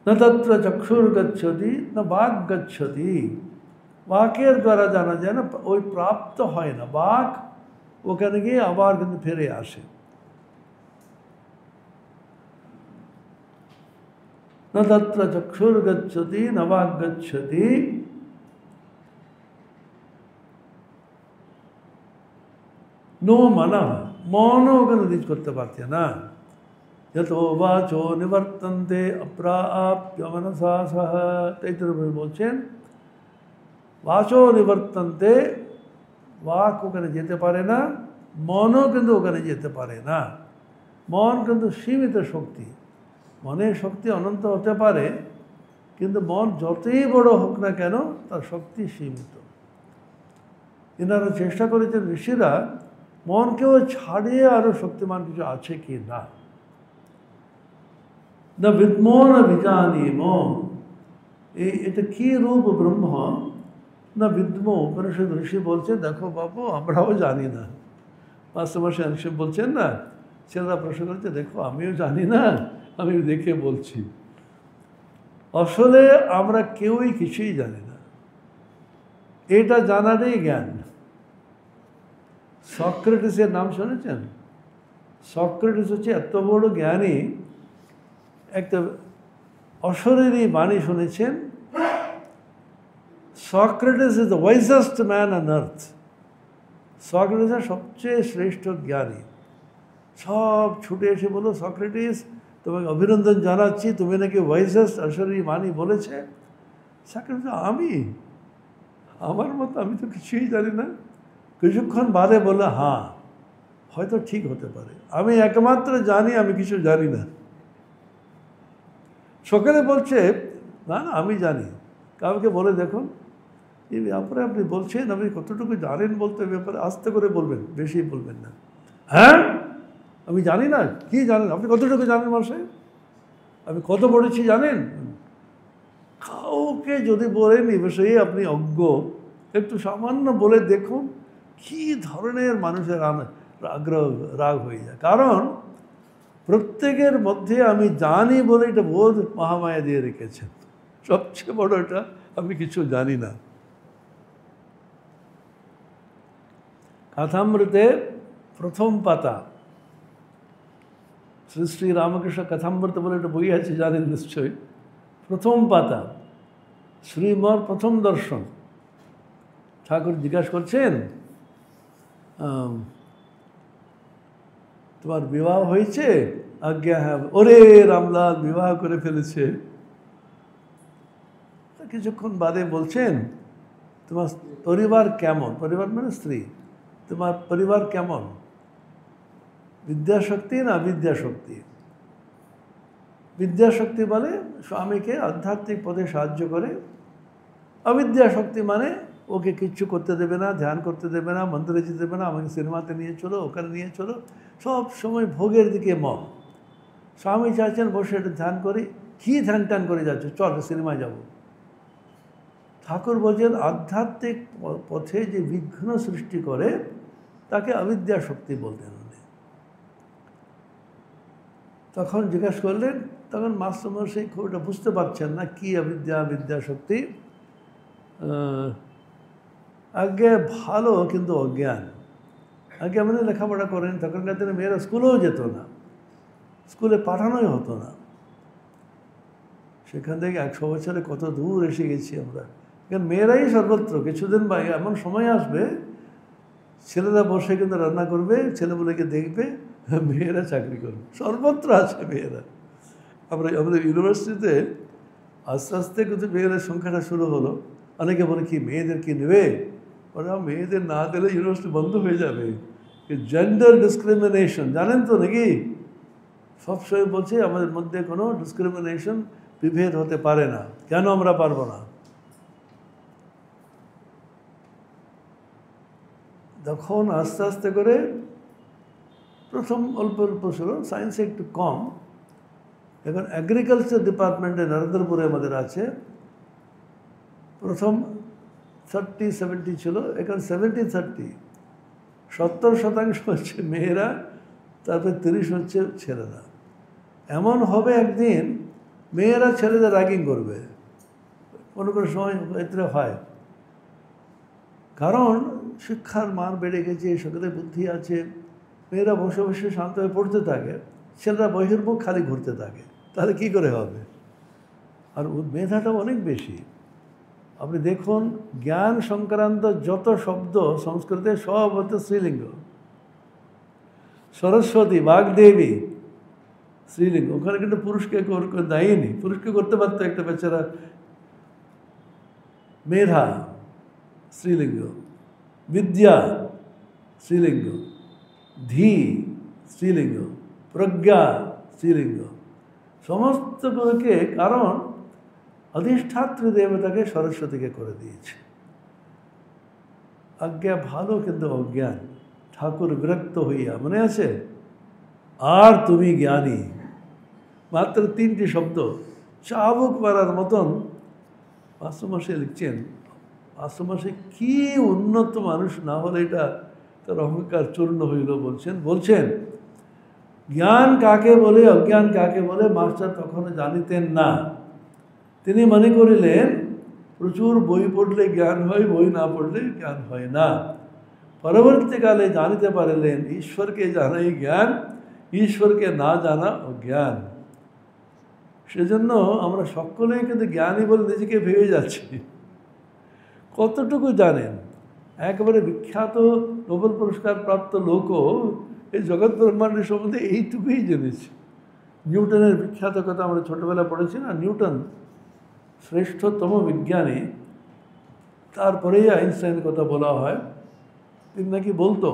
না তত্র চক্ষুর গচ্ছতি না বাক গচ্ছতি, বাকের দ্বারা জানা যায় না, ওই প্রাপ্ত হয় না। বাক ওখানে গিয়ে আবার কিন্তু ফিরে আসে। না তত্র চক্ষুর গচ্ছতি না বাক গচ্ছতি নো মনঃ, মনও ওখানে রিচ করতে পারছে না। যতো বাচো নিবর্তন্তে অপ্রাপ্য মনসা সহ, তৈত্তরিয় বলছেন বাচো নিবর্তন্তে, বাক ওখানে যেতে পারে না, মনও কিন্তু ওখানে যেতে পারে না। মন কিন্তু সীমিত শক্তি, মনের শক্তি অনন্ত হতে পারে, কিন্তু মন যতই বড় হোক না কেন তার শক্তি সীমিত। এনারা চেষ্টা করেছেন ঋষিরা মনকেও ছাড়িয়ে আরও শক্তিমান কিছু আছে কি না। না বিদ্মো না বিজানীমো, এটা কি রূপ ব্রহ্ম, না বিদ্মো। উপনিষদ ঋষি বলছে দেখো বাবু, আমরাও জানি না। মাস্টারমশাই অনেক বলছেন না, ছেলেরা প্রশ্ন করছে দেখো আমিও জানি না, আমি দেখে বলছি। আসলে আমরা কেউই কিছুই জানি না, এটা জানাটাই জ্ঞান। সক্রেটিসের নাম শুনেছেন? সক্রেটিস হচ্ছে এত বড় জ্ঞানী, একটা অশরীরী বাণী শুনেছেন, Socrates is the wisest man on earth. সক্রেটিসের সবচেয়ে শ্রেষ্ঠ জ্ঞানী। সব ছুটে এসে বলো, সক্রেটিস তোমাকে অভিনন্দন জানাচ্ছি, তুমি নাকি ওয়াইজেস্ট অশরীরী বাণী বলেছে। সক্রেটিস, আমার মতো আমি তো কিছুই জানি না। কিছুক্ষণ বাদে বললো, হ্যাঁ হয়তো ঠিক হতে পারে, আমি একমাত্র জানি, আমি কিছু জানি না। সকালে বলছে, না না আমি জানি। কাউকে বলে দেখুন, এই ব্যাপারে আপনি বলছেন, আপনি কতটুকু জানেন বলতে, ব্যাপারে আস্তে করে বলবেন, বেশি বলবেন না। হ্যাঁ আমি জানি না। কি জানেন আপনি? কতটুকু জানেন মশাই? আমি কত পড়েছি জানেন? কাউকে যদি বলেন এই বিষয়ে আপনি অজ্ঞ, একটু সামান্য বলে দেখুন কি ধরনের মানুষের রাগ হয়ে যায়। কারণ প্রত্যেকের মধ্যে আমি জানি বলে এটা বোধ মহামায়া দিয়ে রেখেছেন। সবচেয়ে বড় এটা, আমি কিছু জানি না। কথামৃতে প্রথম পাতা, শ্রী শ্রী রামকৃষ্ণ কথামৃত বলে একটা বই আছে, জানেন নিশ্চয়ই। প্রথম পাতা, শ্রীমর প্রথম দর্শন। ঠাকুর জিজ্ঞাসা করছেন, তোমার বিবাহ হয়েছে? আজ্ঞা হ্যাঁ। ওরে রামলাল বিবাহ করে ফেলেছে। কিছুক্ষণ বাদে বলছেন, তোমার পরিবার কেমন? পরিবার মানে স্ত্রী। তোমার পরিবার কেমন? বিদ্যাশক্তি না বিদ্যাশক্তি? বিদ্যাশক্তি বলে স্বামীকে আধ্যাত্মিক পথে সাহায্য করে। অবিদ্যাশক্তি মানে ওকে কিচ্ছু করতে দেবে না, ধ্যান করতে দেবে না, মন্দিরে যেতে দেবে না, আমাকে সিনেমাতে নিয়ে চলো, ওখানে নিয়ে চলো, সব সময় ভোগের দিকে মন। স্বামী চাইছেন বসে একটু ধ্যান করি, কী ধ্যান ট্যান করে যাচ্ছে, চল সিনেমায় যাব। ঠাকুর বলছেন আধ্যাত্মিক পথে যে বিঘ্ন সৃষ্টি করে তাকে অবিদ্যাশক্তি বলতেন উনি। তখন জিজ্ঞাসা করলেন, তখন মাস্টারমশাই খুব এটা বুঝতে পারছেন না কি বিদ্যাশক্তি। আগে ভালো কিন্তু অজ্ঞান। আগে মানে লেখাপড়া করেন, তখনকার দিনে মেয়েরা স্কুলেও যেত না, স্কুলে পাঠানোই হতো না। সেখান থেকে 100 বছরে কত দূর এসে গেছি আমরা। এখানে মেয়েরাই সর্বত্র। কিছুদিন বা এমন সময় আসবে ছেলেরা বসে কিন্তু রান্না করবে, ছেলেগুলোকে দেখবে, মেয়েরা চাকরি করবে। সর্বত্র আছে মেয়েরা। আমাদের ইউনিভার্সিটিতে আস্তে আস্তে কিন্তু মেয়েদের সংখ্যাটা শুরু হলো। অনেকে বলে কি মেয়েদের কি নেবে? ওরা মেয়েদের না দিলে ইউনিভার্সিটি বন্ধ হয়ে যাবে। জেন্ডার ডিসক্রিমিনেশন জানেন তো নাকি? সবসময় বলছে আমাদের মধ্যে কোনো ডিসক্রিমিনেশন, বিভেদ হতে পারে না। কেন আমরা পারবো না? তখন আস্তে আস্তে করে প্রথম অল্প অল্প ছিল, সায়েন্সে একটু কম। এখন এগ্রিকালচার ডিপার্টমেন্টে নরেন্দ্রপুরে আমাদের আছে, প্রথম 30-70 ছিল, এখন 70-30। 70% হচ্ছে মেয়েরা, তারপরে 30 হচ্ছে ছেলেরা। এমন হবে একদিন মেয়েরা ছেলেদের র্যাগিং করবে, কোনো কোনো সময় ক্ষেত্রে হয়। কারণ শিক্ষার মান বেড়ে গেছে, সকলের বুদ্ধি আছে, মেয়েরা বসে বসে শান্ত হয়ে পড়তে থাকে, ছেলেরা বহির্মুখ খালি ঘুরতে থাকে। তাহলে কী করে হবে? আর মেধাটাও অনেক বেশি। আপনি দেখুন জ্ঞান সংক্রান্ত যত শব্দ সংস্কৃতে সব হচ্ছে স্ত্রীলিঙ্গ। সরস্বতী, বাগদেবী স্ত্রীলিঙ্গ। ওখানে কিন্তু পুরুষকে দেয়নি, পুরুষকে করতে পারতো একটা বেচারা। মেধা স্ত্রীলিঙ্গ, বিদ্যা স্ত্রীলিঙ্গ, ধী স্ত্রীলিঙ্গ, প্রজ্ঞা স্ত্রীলিঙ্গ, সমস্তগুলোকে। কারণ অধিষ্ঠাত্রী দেবতাকে সরস্বতীকে করে দিয়েছে। আজ্ঞা ভালো কিন্তু অজ্ঞান। ঠাকুর বিরক্ত হইয়া, মনে আছে, আর তুমি জ্ঞানী, মাত্র 3টি শব্দ, চাবুক মারার মতন। মাস্টারমশাই লিখছেন, মাস্টারমশাই কি উন্নত মানুষ না হলে এটা তার অহংকার চূর্ণ হইল। বলছেন জ্ঞান কাকে বলে, অজ্ঞান কাকে বলে মাস্টার তখনও জানিতেন না। তিনি মনে করিলেন প্রচুর বই পড়লে জ্ঞান হয়, বই না পড়লে জ্ঞান হয় না। পরবর্তীকালে জানিতে পারিলেন ঈশ্বরকে জানাই জ্ঞান, ঈশ্বরকে না জানা অজ্ঞান। সেজন্য আমরা সকলেই কিন্তু জ্ঞানী বলে নিজেকে ভেবে যাচ্ছি। কতটুকু জানেন? একেবারে বিখ্যাত নোবেল পুরস্কার প্রাপ্ত লোকও এই জগৎ ব্রহ্মাণ্ডের সম্বন্ধে এইটুকুই জেনেছে। নিউটনের বিখ্যাত কথা আমরা ছোটোবেলায় পড়েছি না, নিউটন শ্রেষ্ঠতম বিজ্ঞানী, তারপরেই আইনস্টাইনের কথা বলা হয়। তিনি নাকি বলতো,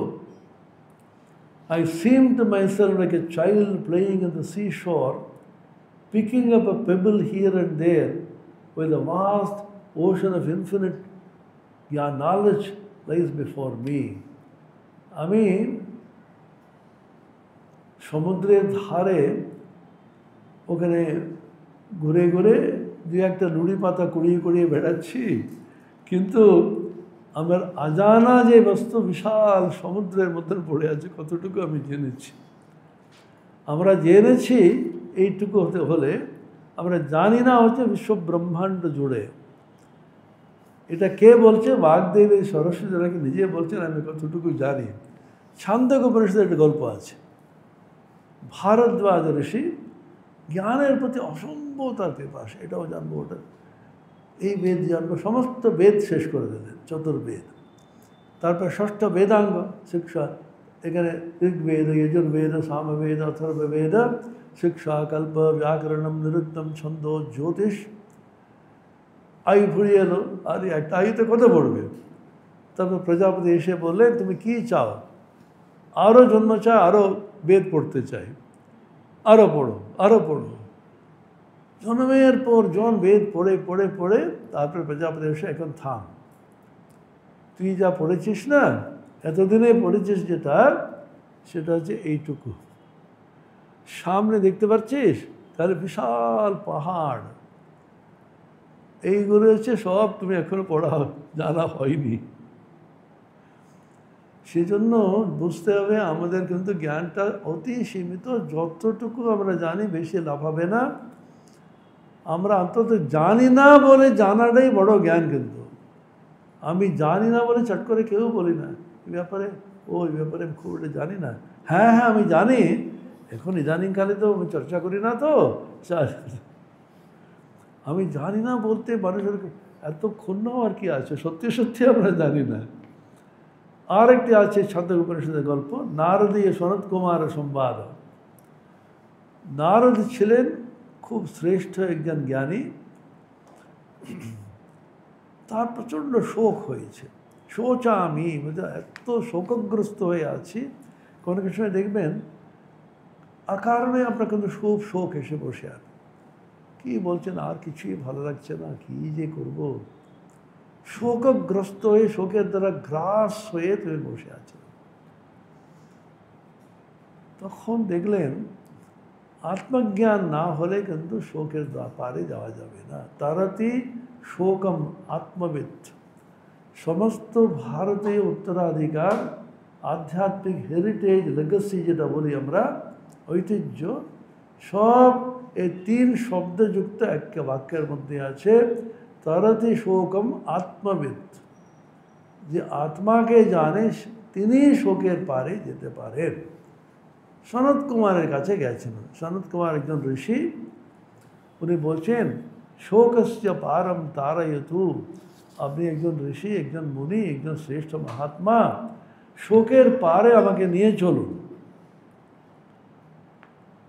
I seemed to myself like a child playing on the seashore, picking up a pebble here and there, while the vast ocean of infinite knowledge lies before me. আমি সমুদ্রের ধারে ওখানে ঘুরে ঘুরে দু একটা নুড়ি পাতা কুড়িয়ে কুড়িয়ে বেড়াচ্ছি, কিন্তু আমার অজানা যে বস্তু বিশাল সমুদ্রের মধ্যে পড়ে আছে কতটুকু আমি জেনেছি। আমরা জেনেছি এইটুকু হতে হলে আমরা জানি না হচ্ছে বিশ্ব ব্রহ্মাণ্ড জুড়ে। এটা কে বলছে? বাগদেবী সরস্বতী নাকি নিজে বলছেন আমি কতটুকু জানি। ছান্দোক্য উপনিষদে একটা গল্প আছে। ভারদ্বাজ ঋষি জ্ঞানের প্রতি অসম্ভব তার পিপাস, এটাও জানবো ওটা, এই বেদ জানবো, সমস্ত বেদ শেষ করে দিলেন, চতুর্বেদ। তারপর ষষ্ঠ বেদাঙ্গ শিক্ষা, এখানে ঋগ্বেদ, যজুর্বেদ, সামবেদ, অথর্ববেদ, শিক্ষা, কল্প, ব্যাকরণম, নিরুক্তম, ছন্দ, জ্যোতিষ। আয়ু ফুরিয়ে এলো, আর একটা আয়ুতে কত পড়বে? তারপর প্রজাপতি এসে বললেন তুমি কি চাও? আরও জন্ম চাই, আরও বেদ পড়তে চাই, আরও পড়ো, আরও পড়ো। জন্মের পর জন বেদ পড়ে পড়ে পড়ে তারপরে প্রজাপতি এসে এখন থাম, তুই যা পড়েছিস না, এতদিনে পড়েছিস যেটা, সেটা হচ্ছে এইটুকু। সামনে দেখতে পাচ্ছিস? তাহলে বিশাল পাহাড়, এইগুলো হচ্ছে সব তুমি এখনো পড়া জানা হয়নি। সেজন্য বুঝতে হবে আমাদের কিন্তু জ্ঞানটা অতি সীমিত, যতটুকু আমরা জানি বেশি লাভ হবে না। আমরা অন্তত জানি না বলে জানাটাই বড় জ্ঞান। কিন্তু আমি জানি না বলে চট করে কেউ বলি না এই ব্যাপারে, এই ব্যাপারে আমি খুব এটা জানি না। হ্যাঁ হ্যাঁ আমি জানি, এখন ইদানিংকালে তো আমি চর্চা করি না, তো আমি জানি না বলতে মানুষের এত ক্ষুণ্ণ আর কি আছে, সত্যি সত্যি আমরা জানি না। আর একটি আছে ছান্দোক্য উপনিষদের গল্প, নারদীয় সনত কুমার সংবাদ। নারদ ছিলেন খুব শ্রেষ্ঠ একজন জ্ঞানী, তার প্রচণ্ড শোক হয়েছে। শোচামি, এত শোকগ্রস্ত হয়ে আছি। কোনো কিছু সময় দেখবেন অকারণে আপনার কিন্তু খুব শোক এসে বসে আছে, কি বলছেন আর কিছুই ভালো লাগছে না, কি যে করব। শোকগ্রস্ত হয়ে শোকের দ্বারা গ্রাস হয়ে তুমি বসে আছো। তখন দেখলেন আত্মজ্ঞান না হলে কিন্তু শোকের পারে যাওয়া যাবে না। তারাতি শোকম আত্মবিদ। সমস্ত ভারতীয় উত্তরাধিকার, আধ্যাত্মিক হেরিটেজ, লেগাসি যেটা বলি আমরা, ঐতিহ্য, সব এই তিন শব্দযুক্ত একটা বাক্যের মধ্যে আছে। তারাতি শোকম আত্মবিদ, যে আত্মাকে জানে তিনি শোকের পারে যেতে পারেন। সনত কুমারের কাছে গেছেন। সনত কুমার একজন ঋষি, উনি বলছেন শোকস্য পারম তারয়তু। আপনি একজন ঋষি, একজন মুনি, একজন শ্রেষ্ঠ মহাত্মা, শোকের পারে আমাকে নিয়ে চলুন।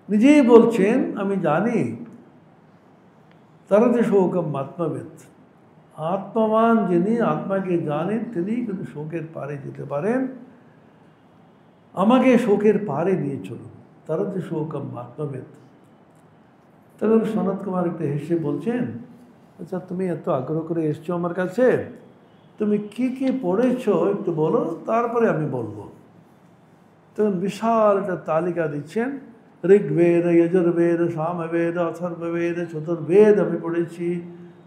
নিজেই বলছেন আমি জানি তারাতে শোকম আত্মবিদ। আত্মবান যিনি, আত্মাকে জানেন, তিনি কিন্তু শোকের পারে যেতে পারেন। আমাকে শোকের পারে নিয়ে চলুন, তারাতে শোকম আত্মবিদ। তখন সনত কুমার একটু হেসে বলছেন, আচ্ছা তুমি এত আগ্রহ করে এসছো আমার কাছে, তুমি কি কি পড়েছো একটু বলো, তারপরে আমি বলবো। তখন বিশাল একটা তালিকা দিচ্ছেন। ঋগ্বেদ, যজুর্বেদ, সামবেদ, অথর্ববেদ, চতুর্বেদ আমি পড়েছি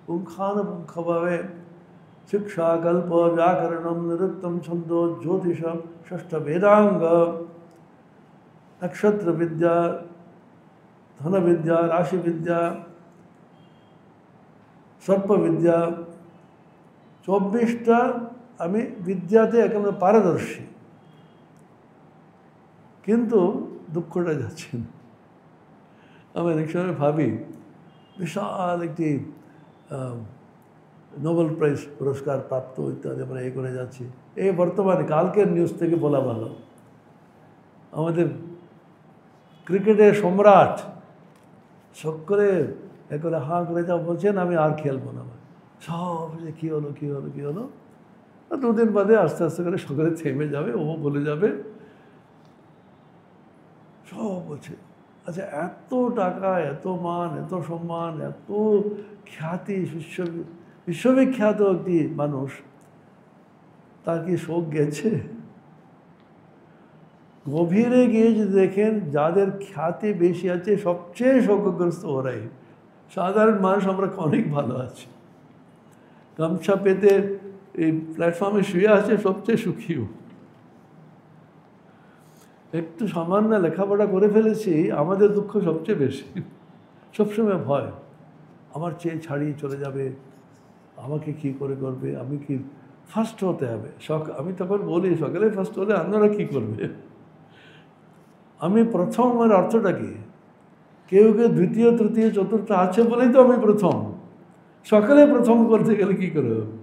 পুঙ্খানুপুঙ্খভাবে। শিক্ষা, কল্প, ব্যাকরণম, নিরুক্তম, ছন্দ, জ্যোতিষম, ষষ্ঠ বেদাঙ্গ, নক্ষত্র বিদ্যা, ধনবিদ্যা, রাশিবিদ্যা, সর্পবিদ্যা, 24টা আমি বিদ্যাতে একেবারে পারদর্শী, কিন্তু দুঃখটা যাচ্ছে না। আমি অনেক সময় ভাবি বিশাল একটি নোবেল প্রাইজ পুরস্কার প্রাপ্ত ইত্যাদি আমরা এই করে যাচ্ছি। এই বর্তমানে কালকের নিউজ থেকে বলা ভালো, আমাদের ক্রিকেটের সম্রাট সকলে করে হাঁ করে যা বলছেন আমি আর খেলবো না, সব যে কী হলো কী হলো কী হলো, 2 দিন বাদে আস্তে আস্তে করে সকলে থেমে যাবে, ও বলে যাবে সব বলছে। আচ্ছা, এত টাকা, এত মান, এত সম্মান, এত খ্যাতি, বিশ্ববিখ্যাত একটি মানুষ, তার কি শোক গেছে? গভীরে গিয়ে যদি দেখেন যাদের খ্যাতি বেশি আছে সবচেয়ে শোকগ্রস্ত ওরাই। সাধারণ মানুষ আমরা অনেক ভালো আছি, গামছা পেতে এই প্ল্যাটফর্মে শুয়ে আছে সবচেয়ে সুখীও। একটু সামান্য লেখাপড়া করে ফেলেছি, আমাদের দুঃখ সবচেয়ে বেশি। সবসময় ভয়, আমার চেয়ে ছাড়িয়ে চলে যাবে, আমাকে কি করে করবে, আমি কি ফার্স্ট হতে হবে। আমি তখন বলি সকালে ফার্স্ট হলে আপনারা কি করবে? আমি প্রথমের অর্থটা কি? কেউ কেউ দ্বিতীয় তৃতীয় চতুর্থ আছে বলেই তো আমি প্রথম। সকালে প্রথম করতে গেলে কি করে হবে?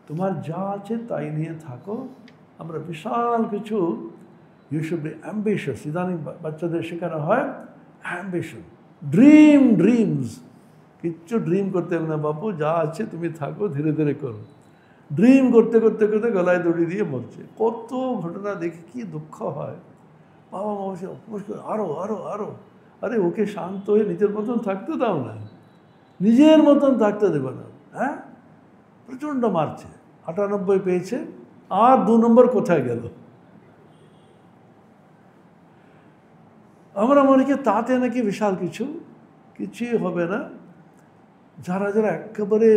তোমার যা আছে তাই নিয়ে থাকো। আমরা বিশাল কিছু, ইউ শুড বি অ্যাম্বিশাস। ইদানিং বাচ্চাদের শেখানো হয় অ্যাম্বিশন, ড্রিমস। কিচ্ছু ড্রিম করতে হবে না বাপু, যা আছে তুমি থাকো, ধীরে ধীরে করো। ড্রিম করতে করতে করতে গলায় দড়ি দিয়ে মরছে। কত ঘটনা দেখে কি দুঃখ হয়। বাবা মা বসে অপোজ করে আরও আরও আরও। আরে ওকে শান্ত হয়ে নিজের মতন থাকতে দাও না, নিজের মতন থাকতে দেবে না। হ্যাঁ, প্রচণ্ড মারছে, 98 পেয়েছে, আর 2 নম্বর কোথায় গেল? আমরা মনে করি তাতে নাকি বিশাল কিছুই হবে না। যারা যারা একেবারে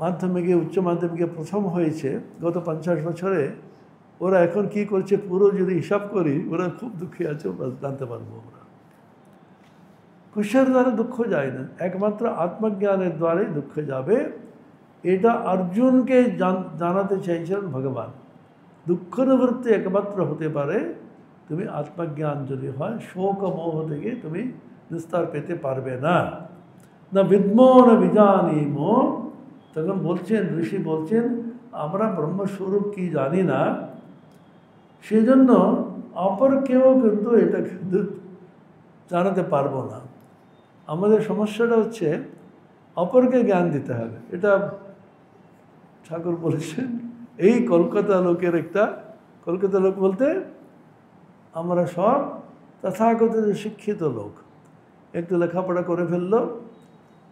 মাধ্যমিকে, উচ্চ মাধ্যমিকে প্রথম হয়েছে গত 50 বছরে, ওরা এখন কি করছে পুরো যদি হিসাব করি, ওরা খুব দুঃখী আছে, জানতে পারবো আমরা। কুশের দ্বারা দুঃখ যায় না, একমাত্র আত্মজ্ঞানের দ্বারাই দুঃখ যাবে। এটা অর্জুনকে জানাতে চাইছিলেন ভগবান। দুঃখ নিবৃত্তি একমাত্র হতে পারে তুমি আত্মজ্ঞান যদি হয়। শোক মোহ থেকে তুমি নিস্তার পেতে পারবে না। না বিদ্মো না বিজানিমো। তখন বলছেন, ঋষি বলছেন আমরা ব্রহ্মস্বরূপ কি জানি না, সেজন্য অপর কেউ কিন্তু এটা কিন্তু জানাতে পারবো না। আমাদের সমস্যাটা হচ্ছে অপরকে জ্ঞান দিতে হবে। এটা ঠাকুর বলেছেন, এই কলকাতা লোকের একটা, কলকাতা লোক বলতে আমরা সব তথাকথিত শিক্ষিত লোক, একটু লেখাপড়া করে ফেললো,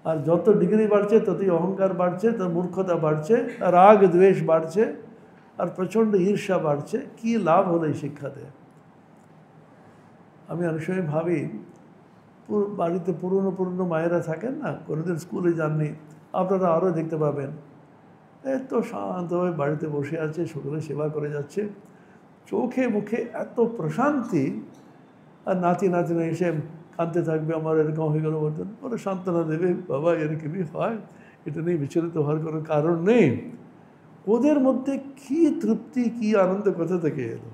আর যত ডিগ্রি বাড়ছে ততই অহংকার বাড়ছে, তার মূর্খতা বাড়ছে, তার রাগ দ্বেষ বাড়ছে, আর প্রচণ্ড ঈর্ষা বাড়ছে। কি লাভ হলো এই শিক্ষাতে? আমি অনেক সময় ভাবি, বাড়িতে পুরনো মায়েরা থাকেন না, কোনোদিন স্কুলে যাননি, আপনারা আরও দেখতে পাবেন, এত শান্তভাবে বাড়িতে বসে আছে, সকলে সেবা করে যাচ্ছে, চোখে মুখে এত প্রশান্তি। আর নাতিনা এসে কাঁদতে থাকবে, আমার এরকম হয়ে গেল, বলতেন, ওরা সান্ত্বনা দেবে, বাবা এরকমই হয়, এটা নিয়ে বিচলিত হওয়ার কোনো কারণ নেই। ওদের মধ্যে কি তৃপ্তি, কি আনন্দ কোথা থেকে এলো?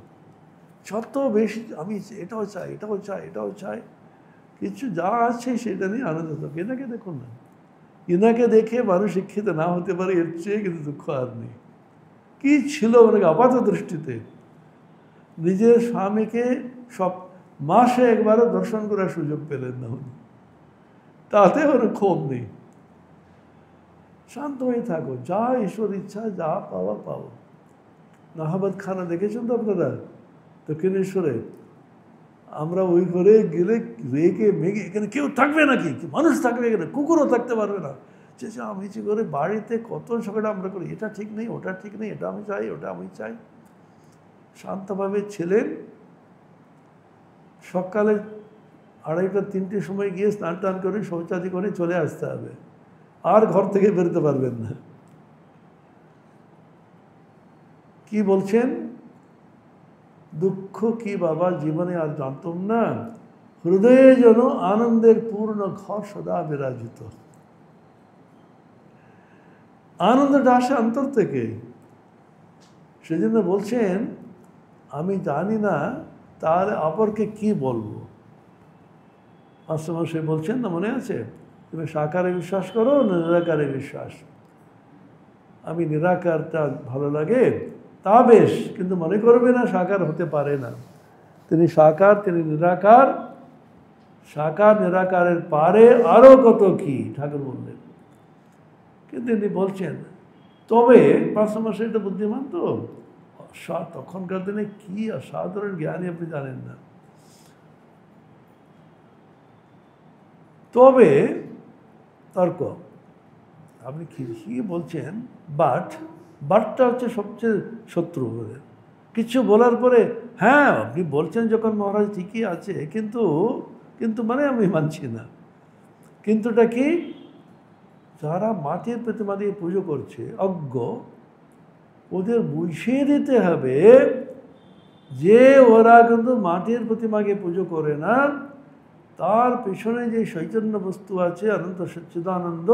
যত বেশি আমি এটাও চাই, এটাও চাই, এটাও চাই, কিছু যা আছে সেটা নিয়ে আনন্দ থাকে। এনাকে দেখুন না, এনাকে দেখে মানুষ শিক্ষিত না হতে পারে, এর চেয়ে কিন্তু দুঃখ আর নেই। কী ছিল ওনাকে আপাত দৃষ্টিতে? নিজের স্বামীকে সব মাসে একবারও দর্শন করার সুযোগ পেলেন না উনি, তাতে ওর ক্ষোভ নেই। শান্ত হয়ে থাকো, যা ঈশ্বর ইচ্ছা, যা পাওয়া পাও। নাহাবাদ খানা দেখেছেন তো আপনারা দক্ষিণেশ্বরে? আমরা ওই ঘরে গেলে রেগে মেঘে, এখানে কেউ থাকবে নাকি, মানুষ থাকবে এখানে, কুকুরও থাকতে পারবে না, চেঁচামেচি করে বাড়িতে কত ঝগড়া আমরা করি, এটা ঠিক নেই, ওটা ঠিক নেই, এটা আমি চাই, ওটা আমি চাই। শান্তভাবে ছিলেন। সকালে 2:30-3টের সময় গিয়ে স্নান টান করে শৌচাদি করে চলে আসতে হবে, আর ঘর থেকে বেরোতে পারবেন না। কি বলছেন? দুঃখ কি বাবা জীবনে আর জানতাম না, হৃদয়ে যেন আনন্দের পূর্ণ ঘর সদা বিরাজিত। আনন্দটা আসে অন্তর থেকে। সেজন্য বলছেন আমি জানি না তাহলে অপরকে কি বলবো। মাস্টারমশাই বলছেন না, মনে আছে, তুমি সাকারে বিশ্বাস করো না নিরাকারে বিশ্বাস? আমি নিরাকারটা ভালো লাগে, তা বেশ, কিন্তু মনে করবে না সাকার হতে পারে না। তিনি সাকার, তিনি নিরাকার, সাকার নিরাকারের পারে আরও কত কি ঠাকুর বললেন। কিন্তু তিনি বলছেন তবে মাস্টারমশাই এটা বুদ্ধিমান তো, তখনকার দিনে কি অসাধারণ জ্ঞানী আপনি জানেন না। তবে তর্ক আপনি কি বলছেন, বাটটা হচ্ছে সবচেয়ে শত্রু ওদের। কিছু বলার পরে হ্যাঁ আপনি বলছেন যখন মহারাজ ঠিকই আছে, কিন্তু মানে আমি মানছি না। কিন্তুটা কি, যারা মাটির প্রতিমা দিয়ে পুজো করছে অজ্ঞ, ওদের বুঝিয়ে দিতে হবে যে ওরা কিন্তু মাটির প্রতিমাকে পুজো করে না, তার পেছনে যে চৈতন্য বস্তু আছে অনন্ত সচ্চিদানন্দ,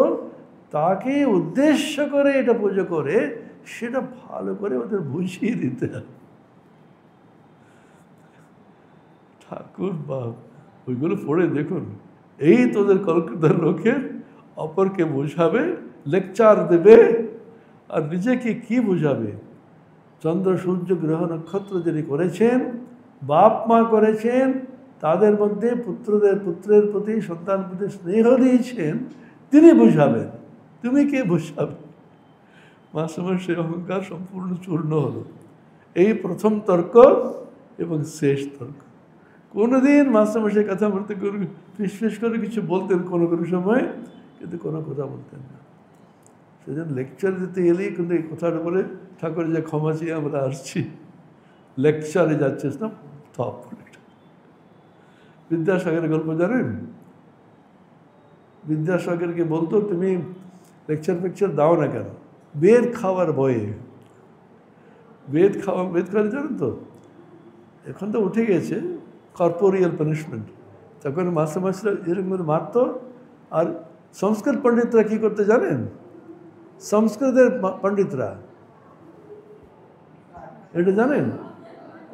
তাকে উদ্দেশ্য করে এটা পুজো করে, সেটা ভালো করে ওদের বুঝিয়ে দিতে হবে। ঠাকুর বাপ ওইগুলো পড়ে দেখুন, এই তোদের কলকাতার লোকের অপরকে বোঝাবে, লেকচার দেবে, আর নিজেকে কি বোঝাবে? চন্দ্র সূর্য গ্রহ নক্ষত্র যিনি করেছেন, বাপ মা করেছেন, তাদের মধ্যে পুত্রের প্রতি সন্তান প্রতি স্নেহ দিয়েছেন, তিনি বুঝাবেন, তুমি কে বুঝাবে? মাস্টারমশাই সেই অহংকার সম্পূর্ণ চূর্ণ হলো। এই প্রথম তর্ক এবং শেষ তর্ক। কোনোদিন মাস্টারমশাই কথা বলতে ফিস করে কিছু বলতেন কোনো সময়, কিন্তু কোনো কথা বলতেন না। সেজন্য লেকচার দিতে এলেই কিন্তু এই কথাটা বলে ঠাকুর যে ক্ষমা চেয়ে আমরা আসছি, লেকচারে যাচ্ছিস না থপ। বিদ্যাসাগরের গল্প জানেন? বিদ্যাসাগরকে বলতো তুমি লেকচার দাও না কেন? বেদ খাওয়ার ভয়ে। বেদ খাওয়া জানেন তো, এখন তো উঠে গেছে কর্পোরিয়াল পানিশমেন্ট। তখন মাস্টাররা এরকম করে মারত। আর সংস্কৃত পণ্ডিতরা কী করতে জানেন? সংস্কৃতের পণ্ডিতরা এটা জানেন,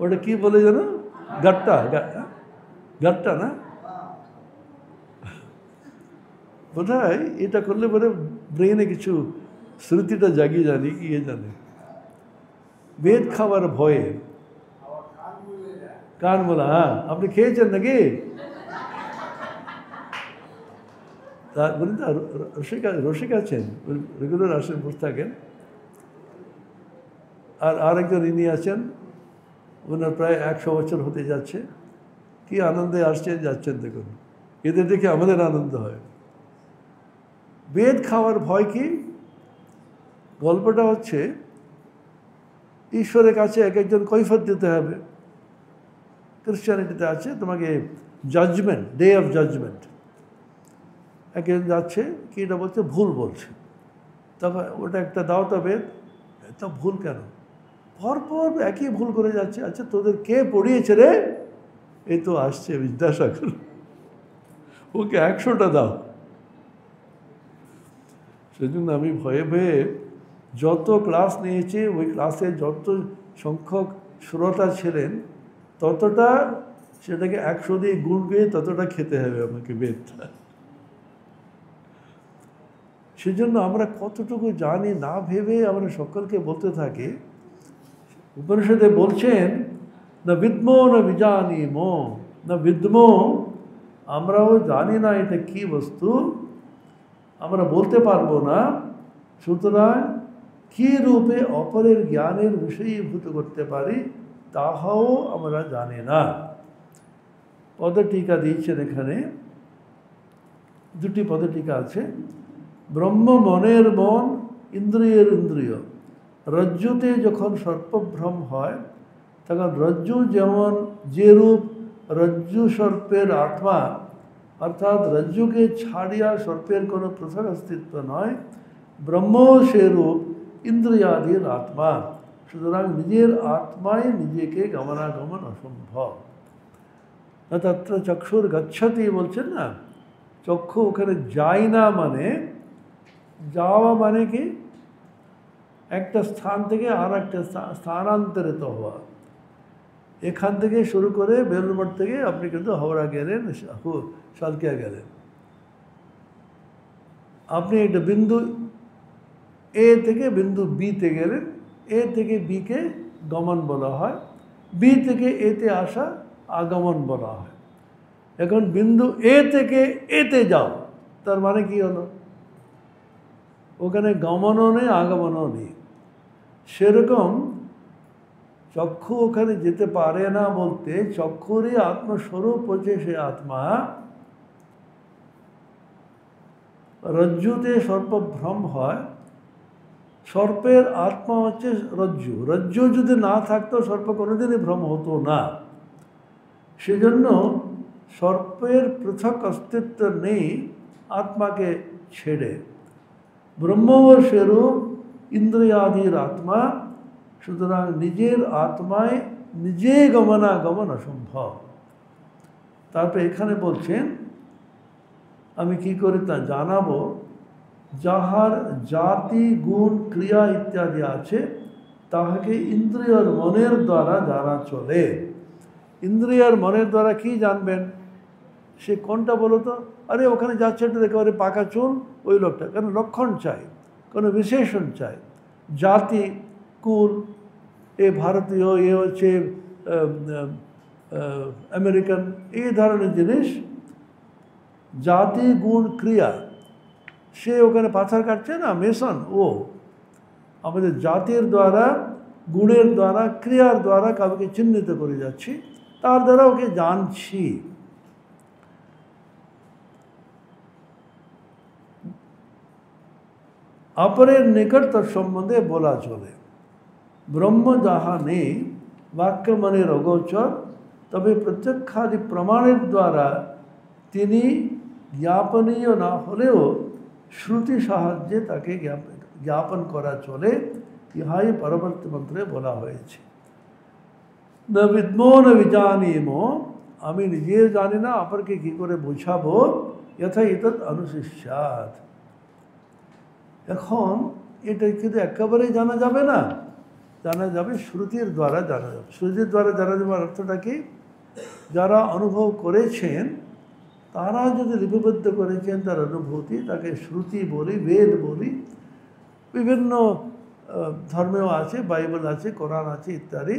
ওটা কি বলে জানো? গাট্টা না বোধহয়। এটা করলে পরে ব্রেনে কিছু স্মৃতিটা জাগিয়ে জানি গিয়ে জানে। বেদ খাওয়ার ভয়ে কান বলা। হ্যাঁ, আপনি খেয়েছেন নাকি? তা বলি তো, রসিক আছেন, রেগুলার আসেন, বসে থাকেন। আর আরেকজন ইনি আছেন, ওনার প্রায় 100 বছর হতে যাচ্ছে। কি আনন্দে আসছেন যাচ্ছেন দেখুন, এদের দেখে আমাদের আনন্দ হয়। বেদ খাওয়ার ভয় কি? গল্পটা হচ্ছে ঈশ্বরের কাছে এক একজন কৈফিয়ত দিতে হবে। ক্রিশ্চিয়ানিটিতে আছে তোমাকে জাজমেন্ট, ডে অফ জাজমেন্ট। একজন যাচ্ছে, কি এটা বলছে, ভুল বলছে, তবে ওটা একটা দাও তো বেদ, এত ভুল কেন? পরপর একই ভুল করে যাচ্ছে। আচ্ছা তোদের কে পড়িয়েছে রে? এই তো আসছে বিদ্যাসাগর, ওকে 100টা দাও। সেজন্য আমি ভয়ে ভয়ে যত ক্লাস নিয়েছি, ওই ক্লাসে যত সংখ্যক শ্রোতা ছিলেন, ততটা সেটাকে 100 দিয়ে গুণ গিয়ে ততটা খেতে হবে আমাকে বেদটা। সেজন্য আমরা কতটুকু জানি না ভেবে আমরা সকলকে বলতে থাকি। উপনিষদে বলছেন না বিদ্মো না বিজানীমো, না বিদ্মো, আমরাও জানি না এটা কি বস্তু, আমরা বলতে পারবো না। সুতরাং কী রূপে অপরের জ্ঞানের বিষয়ীভূত করতে পারি তাহাও আমরা জানি না। পদটিকা দিয়েছেন এখানে, 2টি পদটিকা আছে। ব্রহ্ম মনের মন, ইন্দ্রিয়ের ইন্দ্রিয়। রজ্জুতে যখন সর্পভ্রম হয়, তখন রজ্জু যেমন যে রূপ রজ্জু সর্পের আত্মা, অর্থাৎ রজ্জুকে ছাড়িয়া সর্পের কোনো পৃথক অস্তিত্ব নয়, ব্রহ্ম সে রূপ ইন্দ্রিয়াদির আত্মা। সুতরাং নিজের আত্মায় নিজেকে গমনাগমন অসম্ভব। তত্র চক্ষুর গচ্ছতি বলছেন না, চক্ষু ওখানে যায় না, মানে যাওয়া মানে কি? একটা স্থান থেকে আর একটা স্থানান্তরিত হওয়া। এখান থেকে শুরু করে বেলুড়মঠ থেকে আপনি কিন্তু হাওড়া গেলেন, সালকিয়া গেলেন। আপনি একটা বিন্দু এ থেকে বিন্দু বিতে গেলেন, এ থেকে বিকে গমন বলা হয়, বি থেকে এতে আসা আগমন বলা হয়। এখন বিন্দু এ থেকে এতে যাও, তার মানে কি হলো? ওখানে গমনও নেই, আগমনও নেই। সেরকম চক্ষু ওখানে যেতে পারে না বলতে, চক্ষুরই আত্মস্বরূপ হচ্ছে সে আত্মা। রজ্জুতে সর্পভ্রম হয়, সর্পের আত্মা হচ্ছে রজ্জু। রজ্জু যদি না থাকতো সর্প কোনোদিনই ভ্রম হতো না। সেজন্য সর্পের পৃথক অস্তিত্ব নেই আত্মাকে ছেড়ে। ব্রহ্মস্বরূপ ইন্দ্রিয়াদির আত্মা, সুতরাং নিজের আত্মায় নিজে গমনাগমন অসম্ভব। তারপর এখানে বলছেন, আমি কি করে তা জানাবো, যাহার জাতি গুণ ক্রিয়া ইত্যাদি আছে তাহাকে ইন্দ্রিয়র মনের দ্বারা জানা চলে। ইন্দ্রিয়র মনের দ্বারা কি জানবেন? সে কোনটা বলো তো? আরে ওখানে যাচ্ছে একটু দেখে, আরে পাকা চুল ওই লোকটা, কেন লক্ষণ চাই, কোনো বিশেষণ চাই। জাতি, কুল, এ ভারতীয়, এ হচ্ছে আমেরিকান, এই ধরনের জিনিস। জাতি গুণ ক্রিয়া, সে ওখানে পাথর কাটছে না, মেসন, ও আমাদের জাতির দ্বারা, গুণের দ্বারা, ক্রিয়ার দ্বারা কাউকে চিহ্নিত করে যাচ্ছি, তার দ্বারা ওকে জানছি। অপরের নিকট তার সম্বন্ধে বলা চলে। ব্রহ্ম যাহা নেই বাক্য মনের অগোচর, তবে প্রত্যক্ষাদি প্রমাণের দ্বারা তিনি জ্ঞাপনীয় না হলেও শ্রুতি সাহায্যে তাকে জ্ঞাপন করা চলে। ইহাই পরবর্তী মন্ত্রে বলা হয়েছে। ন বিদ্মো ন বিজানীমো, আমি নিজেও জানি না, অপরকে কী করে বোঝাবো। যথা এতৎ অনুশিষ্যাৎ। এখন এটা কিন্তু একেবারেই জানা যাবে না, জানা যাবে শ্রুতির দ্বারা জানা যাবে। শ্রুতির দ্বারা জানা যাবার অর্থটা কি? যারা অনুভব করেছেন, তারা যদি লিপিবদ্ধ করেছেন তার অনুভূতি, তাকে শ্রুতি বলি, বেদ বলি। বিভিন্ন ধর্মেও আছে, বাইবেল আছে, কোরআন আছে ইত্যাদি।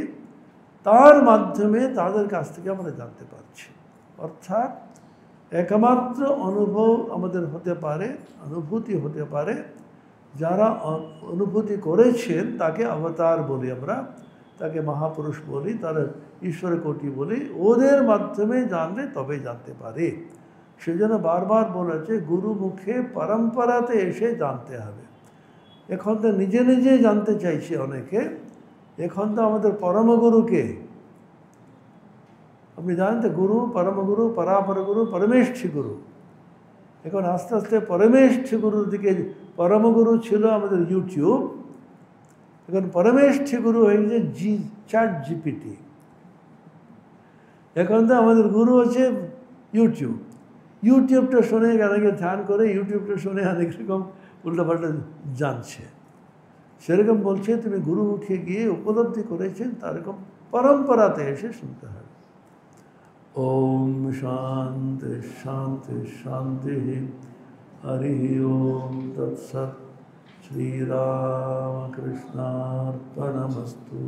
তার মাধ্যমে তাদের কাছ থেকে আমরা জানতে পারছি। অর্থাৎ একমাত্র অনুভব আমাদের হতে পারে, অনুভূতি হতে পারে, যারা অনুভূতি করেছেন তাকে অবতার বলি আমরা, তাকে মহাপুরুষ বলি, তার ঈশ্বর কোটি বলি। ওদের মাধ্যমে জানলে তবে জানতে পারে। সেজন্য বারবার বলেছে, গুরু মুখে পরম্পরাতে এসে জানতে হবে। এখন তো নিজে নিজে জানতে চাইছে অনেকে। এখন তো আমাদের পরমগুরুকে, আপনি জানেন তো, গুরু, পরমগুরু, পরাপর গুরু, পরমেষ্ঠী গুরু। এখন আস্তে আস্তে পরমেষ্ঠী গুরুর দিকে, পরমগুরু ছিল আমাদের ইউটিউব, এখন পরমেষ্ঠী গুরু হয়ে গেছে চ্যাট জিপিটি। এখন তো আমাদের গুরু হচ্ছে ইউটিউব। ইউটিউবটা শুনে অনেকে ধ্যান করে, ইউটিউবটা শুনে অনেক রকম উল্টাপাল্টা জানছে। সেরকম বলছে, তুমি গুরুমুখে গিয়ে উপলব্ধি করেছেন, তারকম পরম্পরাতে এসে শুনতে হবে। ওম শান্তি শান্তি শান্তি। হরি ওম তৎসৎ। শ্রীরামকৃষ্ণার্পণমস্তু।